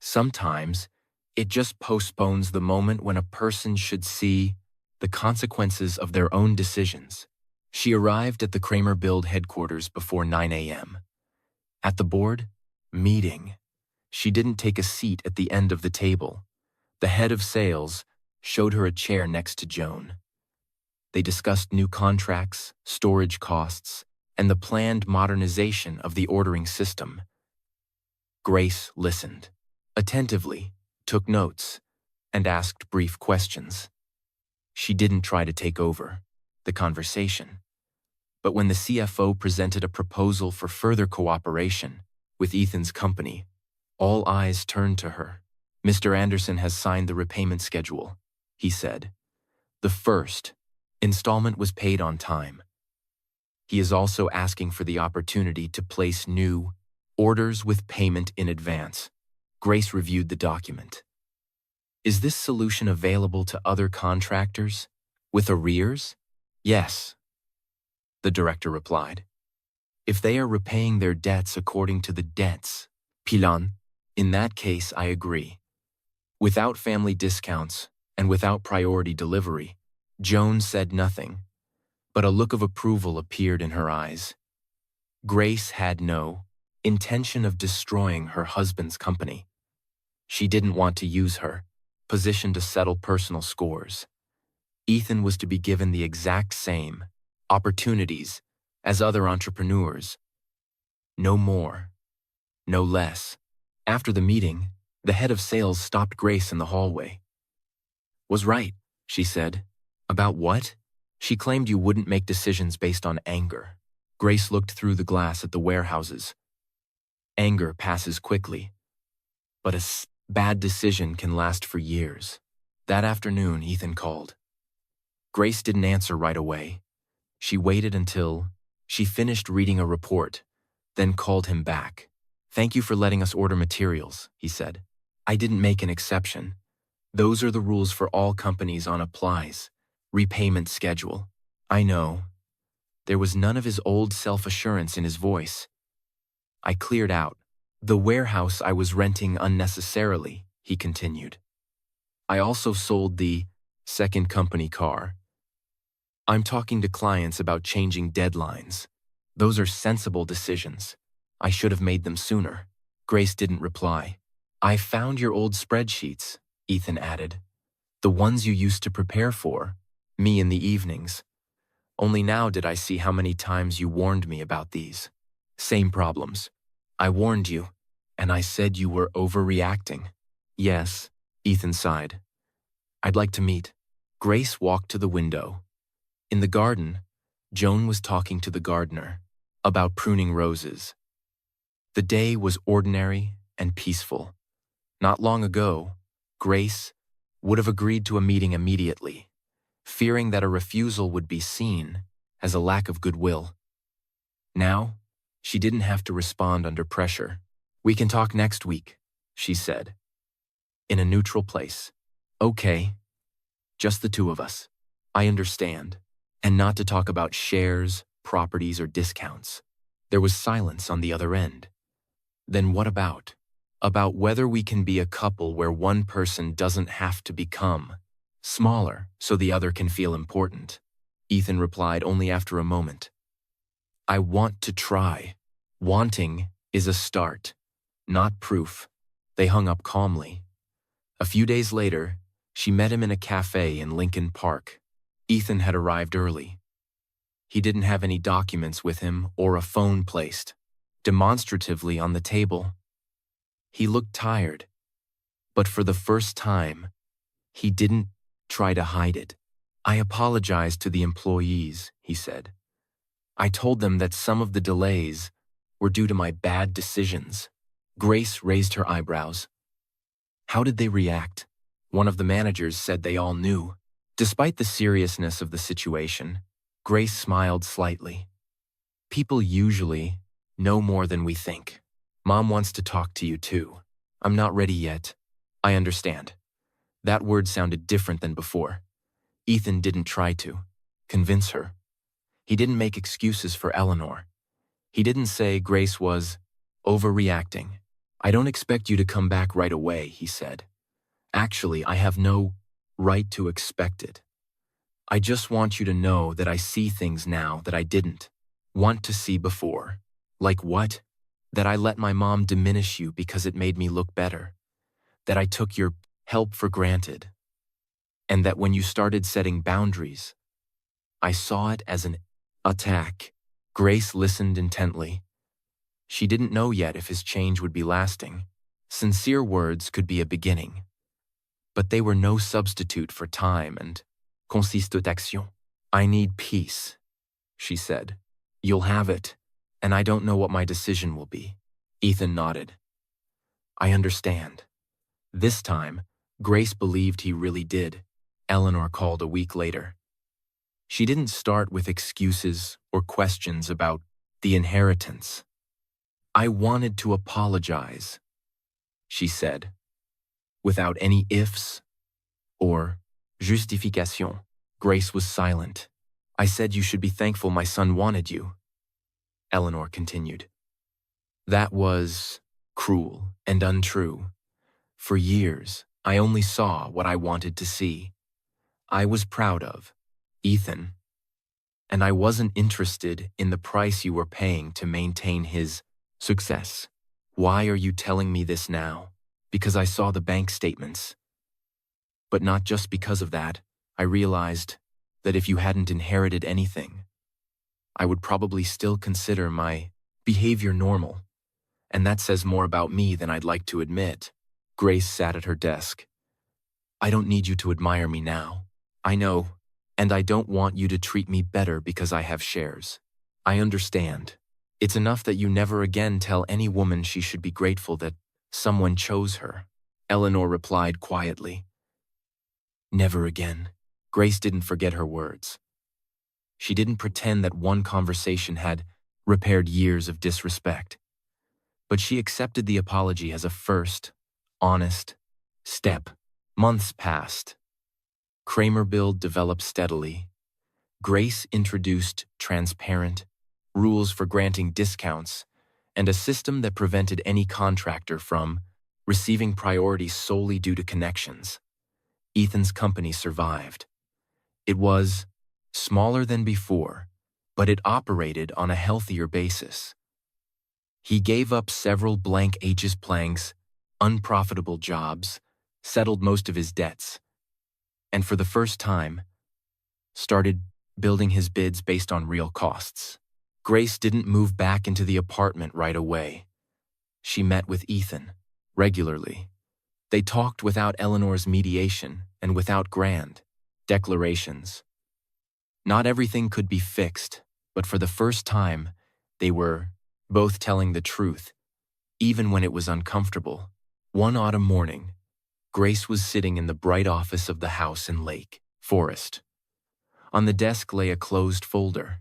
Sometimes, it just postpones the moment when a person should see the consequences of their own decisions. She arrived at the Kramer Build headquarters before 9 a.m. At the board meeting, she didn't take a seat at the end of the table. The head of sales showed her a chair next to Joan. They discussed new contracts, storage costs, and the planned modernization of the ordering system. Grace listened, attentively, took notes, and asked brief questions. She didn't try to take over the conversation. But when the CFO presented a proposal for further cooperation with Ethan's company, all eyes turned to her. "Mr. Anderson has signed the repayment schedule," he said. "The first installment was paid on time. He is also asking for the opportunity to place new orders with payment in advance." Grace reviewed the document. "Is this solution available to other contractors with arrears?" "Yes," the director replied. "If they are repaying their debts according to the debts plan, in that case I agree. Without family discounts and without priority delivery." Joan said nothing, but a look of approval appeared in her eyes. Grace had no intention of destroying her husband's company. She didn't want to use her position to settle personal scores. Ethan was to be given the exact same opportunities as other entrepreneurs. No more, no less. After the meeting, the head of sales stopped Grace in the hallway. "Was right," she said. "About what?" "She claimed you wouldn't make decisions based on anger." Grace looked through the glass at the warehouses. "Anger passes quickly, but a bad decision can last for years." That afternoon, Ethan called. Grace didn't answer right away. She waited until she finished reading a report, then called him back. "Thank you for letting us order materials," he said. "I didn't make an exception. Those are the rules for all companies on applies repayment schedule." "I know." There was none of his old self-assurance in his voice. "I cleared out the warehouse I was renting unnecessarily," he continued. "I also sold the second company car. I'm talking to clients about changing deadlines. Those are sensible decisions. I should have made them sooner." Grace didn't reply. "I found your old spreadsheets," Ethan added. "The ones you used to prepare for me in the evenings. Only now did I see how many times you warned me about these same problems. I warned you, and I said you were overreacting." "Yes," Ethan sighed. "I'd like to meet." Grace walked to the window. In the garden, Joan was talking to the gardener about pruning roses. The day was ordinary and peaceful. Not long ago, Grace would have agreed to a meeting immediately, fearing that a refusal would be seen as a lack of goodwill. Now, she didn't have to respond under pressure. "We can talk next week," she said, in a neutral place. "Okay, just the two of us. I understand. And not to talk about shares, properties, or discounts." There was silence on the other end. "Then what about? About whether we can be a couple where one person doesn't have to become smaller so the other can feel important?" Ethan replied only after a moment. "I want to try. Wanting is a start, not proof." They hung up calmly. A few days later, she met him in a cafe in Lincoln Park. Ethan had arrived early. He didn't have any documents with him or a phone placed demonstratively on the table. He looked tired, but for the first time, he didn't try to hide it. "I apologized to the employees," he said. "I told them that some of the delays were due to my bad decisions." Grace raised her eyebrows. "How did they react?" One of the managers said they all knew. Despite the seriousness of the situation, Grace smiled slightly. "People usually know more than we think. Mom wants to talk to you too." "I'm not ready yet." "I understand." That word sounded different than before. Ethan didn't try to convince her. He didn't make excuses for Eleanor. He didn't say Grace was overreacting. "I don't expect you to come back right away," he said. "Actually, I have no right to expect it. I just want you to know that I see things now that I didn't want to see before." "Like what?" "That I let my mom diminish you because it made me look better. That I took your help for granted. And that when you started setting boundaries, I saw it as an attack." Grace listened intently. She didn't know yet if his change would be lasting. Sincere words could be a beginning, but they were no substitute for time and consiste d'action. I need peace, she said. You'll have it, and I don't know what my decision will be. Ethan nodded. I understand. This time, Grace believed he really did. Eleanor called a week later. She didn't start with excuses or questions about the inheritance. I wanted to apologize, she said, without any ifs or justification. Grace was silent. I said you should be thankful my son wanted you, Eleanor continued. That was cruel and untrue. For years, I only saw what I wanted to see. I was proud of Ethan, and I wasn't interested in the price you were paying to maintain his success. Why are you telling me this now? Because I saw the bank statements. But not just because of that. I realized that if you hadn't inherited anything, I would probably still consider my behavior normal. And that says more about me than I'd like to admit. Grace sat at her desk. I don't need you to admire me now. I know, and I don't want you to treat me better because I have shares. I understand. It's enough that you never again tell any woman she should be grateful that someone chose her. Eleanor replied quietly. Never again. Grace didn't forget her words. She didn't pretend that one conversation had repaired years of disrespect. But she accepted the apology as a first, honest step. Months passed. Kramerbild developed steadily. Grace introduced transparent rules for granting discounts and a system that prevented any contractor from receiving priority solely due to connections. Ethan's company survived. It was smaller than before, but it operated on a healthier basis. He gave up several blank H's planks, unprofitable jobs, settled most of his debts, and for the first time, started building his bids based on real costs. Grace didn't move back into the apartment right away. She met with Ethan regularly. They talked without Eleanor's mediation and without grand declarations. Not everything could be fixed, but for the first time, they were both telling the truth, even when it was uncomfortable. One autumn morning, Grace was sitting in the bright office of the house in Lake Forest. On the desk lay a closed folder.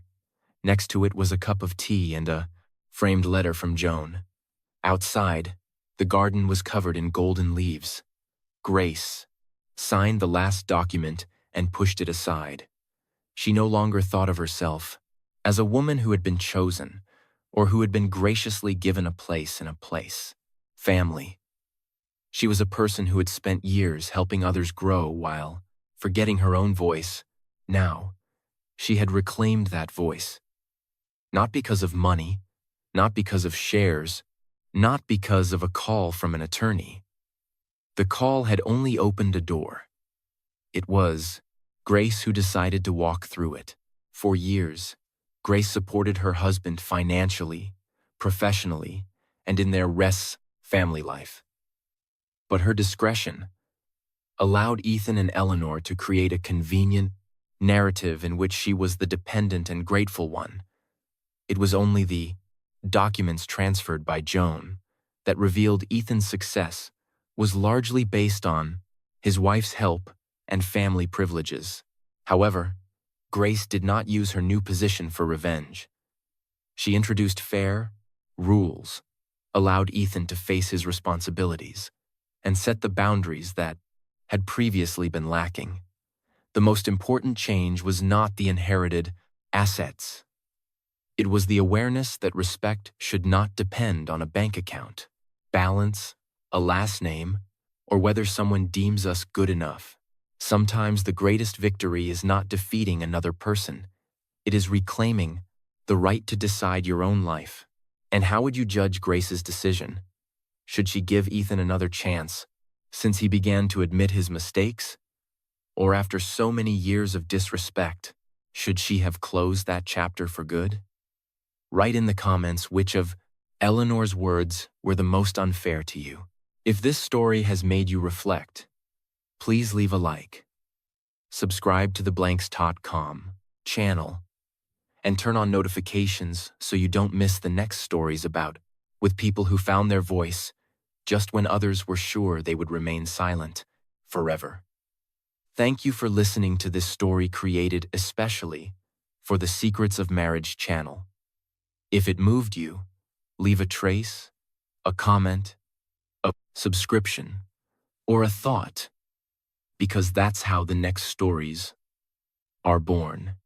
Next to it was a cup of tea and a framed letter from Joan. Outside, the garden was covered in golden leaves. Grace signed the last document and pushed it aside. She no longer thought of herself as a woman who had been chosen or who had been graciously given a place in a place. Family. She was a person who had spent years helping others grow while forgetting her own voice. Now, she had reclaimed that voice. Not because of money, not because of shares, not because of a call from an attorney. The call had only opened a door. It was Grace who decided to walk through it. For years, Grace supported her husband financially, professionally, and in their family life. But her discretion allowed Ethan and Eleanor to create a convenient narrative in which she was the dependent and grateful one. It was only the documents transferred by Joan that revealed Ethan's success was largely based on his wife's help and family privileges. However, Grace did not use her new position for revenge. She introduced fair rules, allowed Ethan to face his responsibilities, and set the boundaries that had previously been lacking. The most important change was not the inherited assets. It was the awareness that respect should not depend on a bank account, balance, a last name, or whether someone deems us good enough. Sometimes the greatest victory is not defeating another person. It is reclaiming the right to decide your own life. And how would you judge Grace's decision? Should she give Ethan another chance, since he began to admit his mistakes? Or after so many years of disrespect, should she have closed that chapter for good? Write in the comments which of Eleanor's words were the most unfair to you. If this story has made you reflect, please leave a like, subscribe to the Blanks.com channel, and turn on notifications so you don't miss the next stories about with people who found their voice just when others were sure they would remain silent forever. Thank you for listening to this story created especially for the Secrets of Marriage channel. If it moved you, leave a trace, a comment, a subscription, or a thought, because that's how the next stories are born.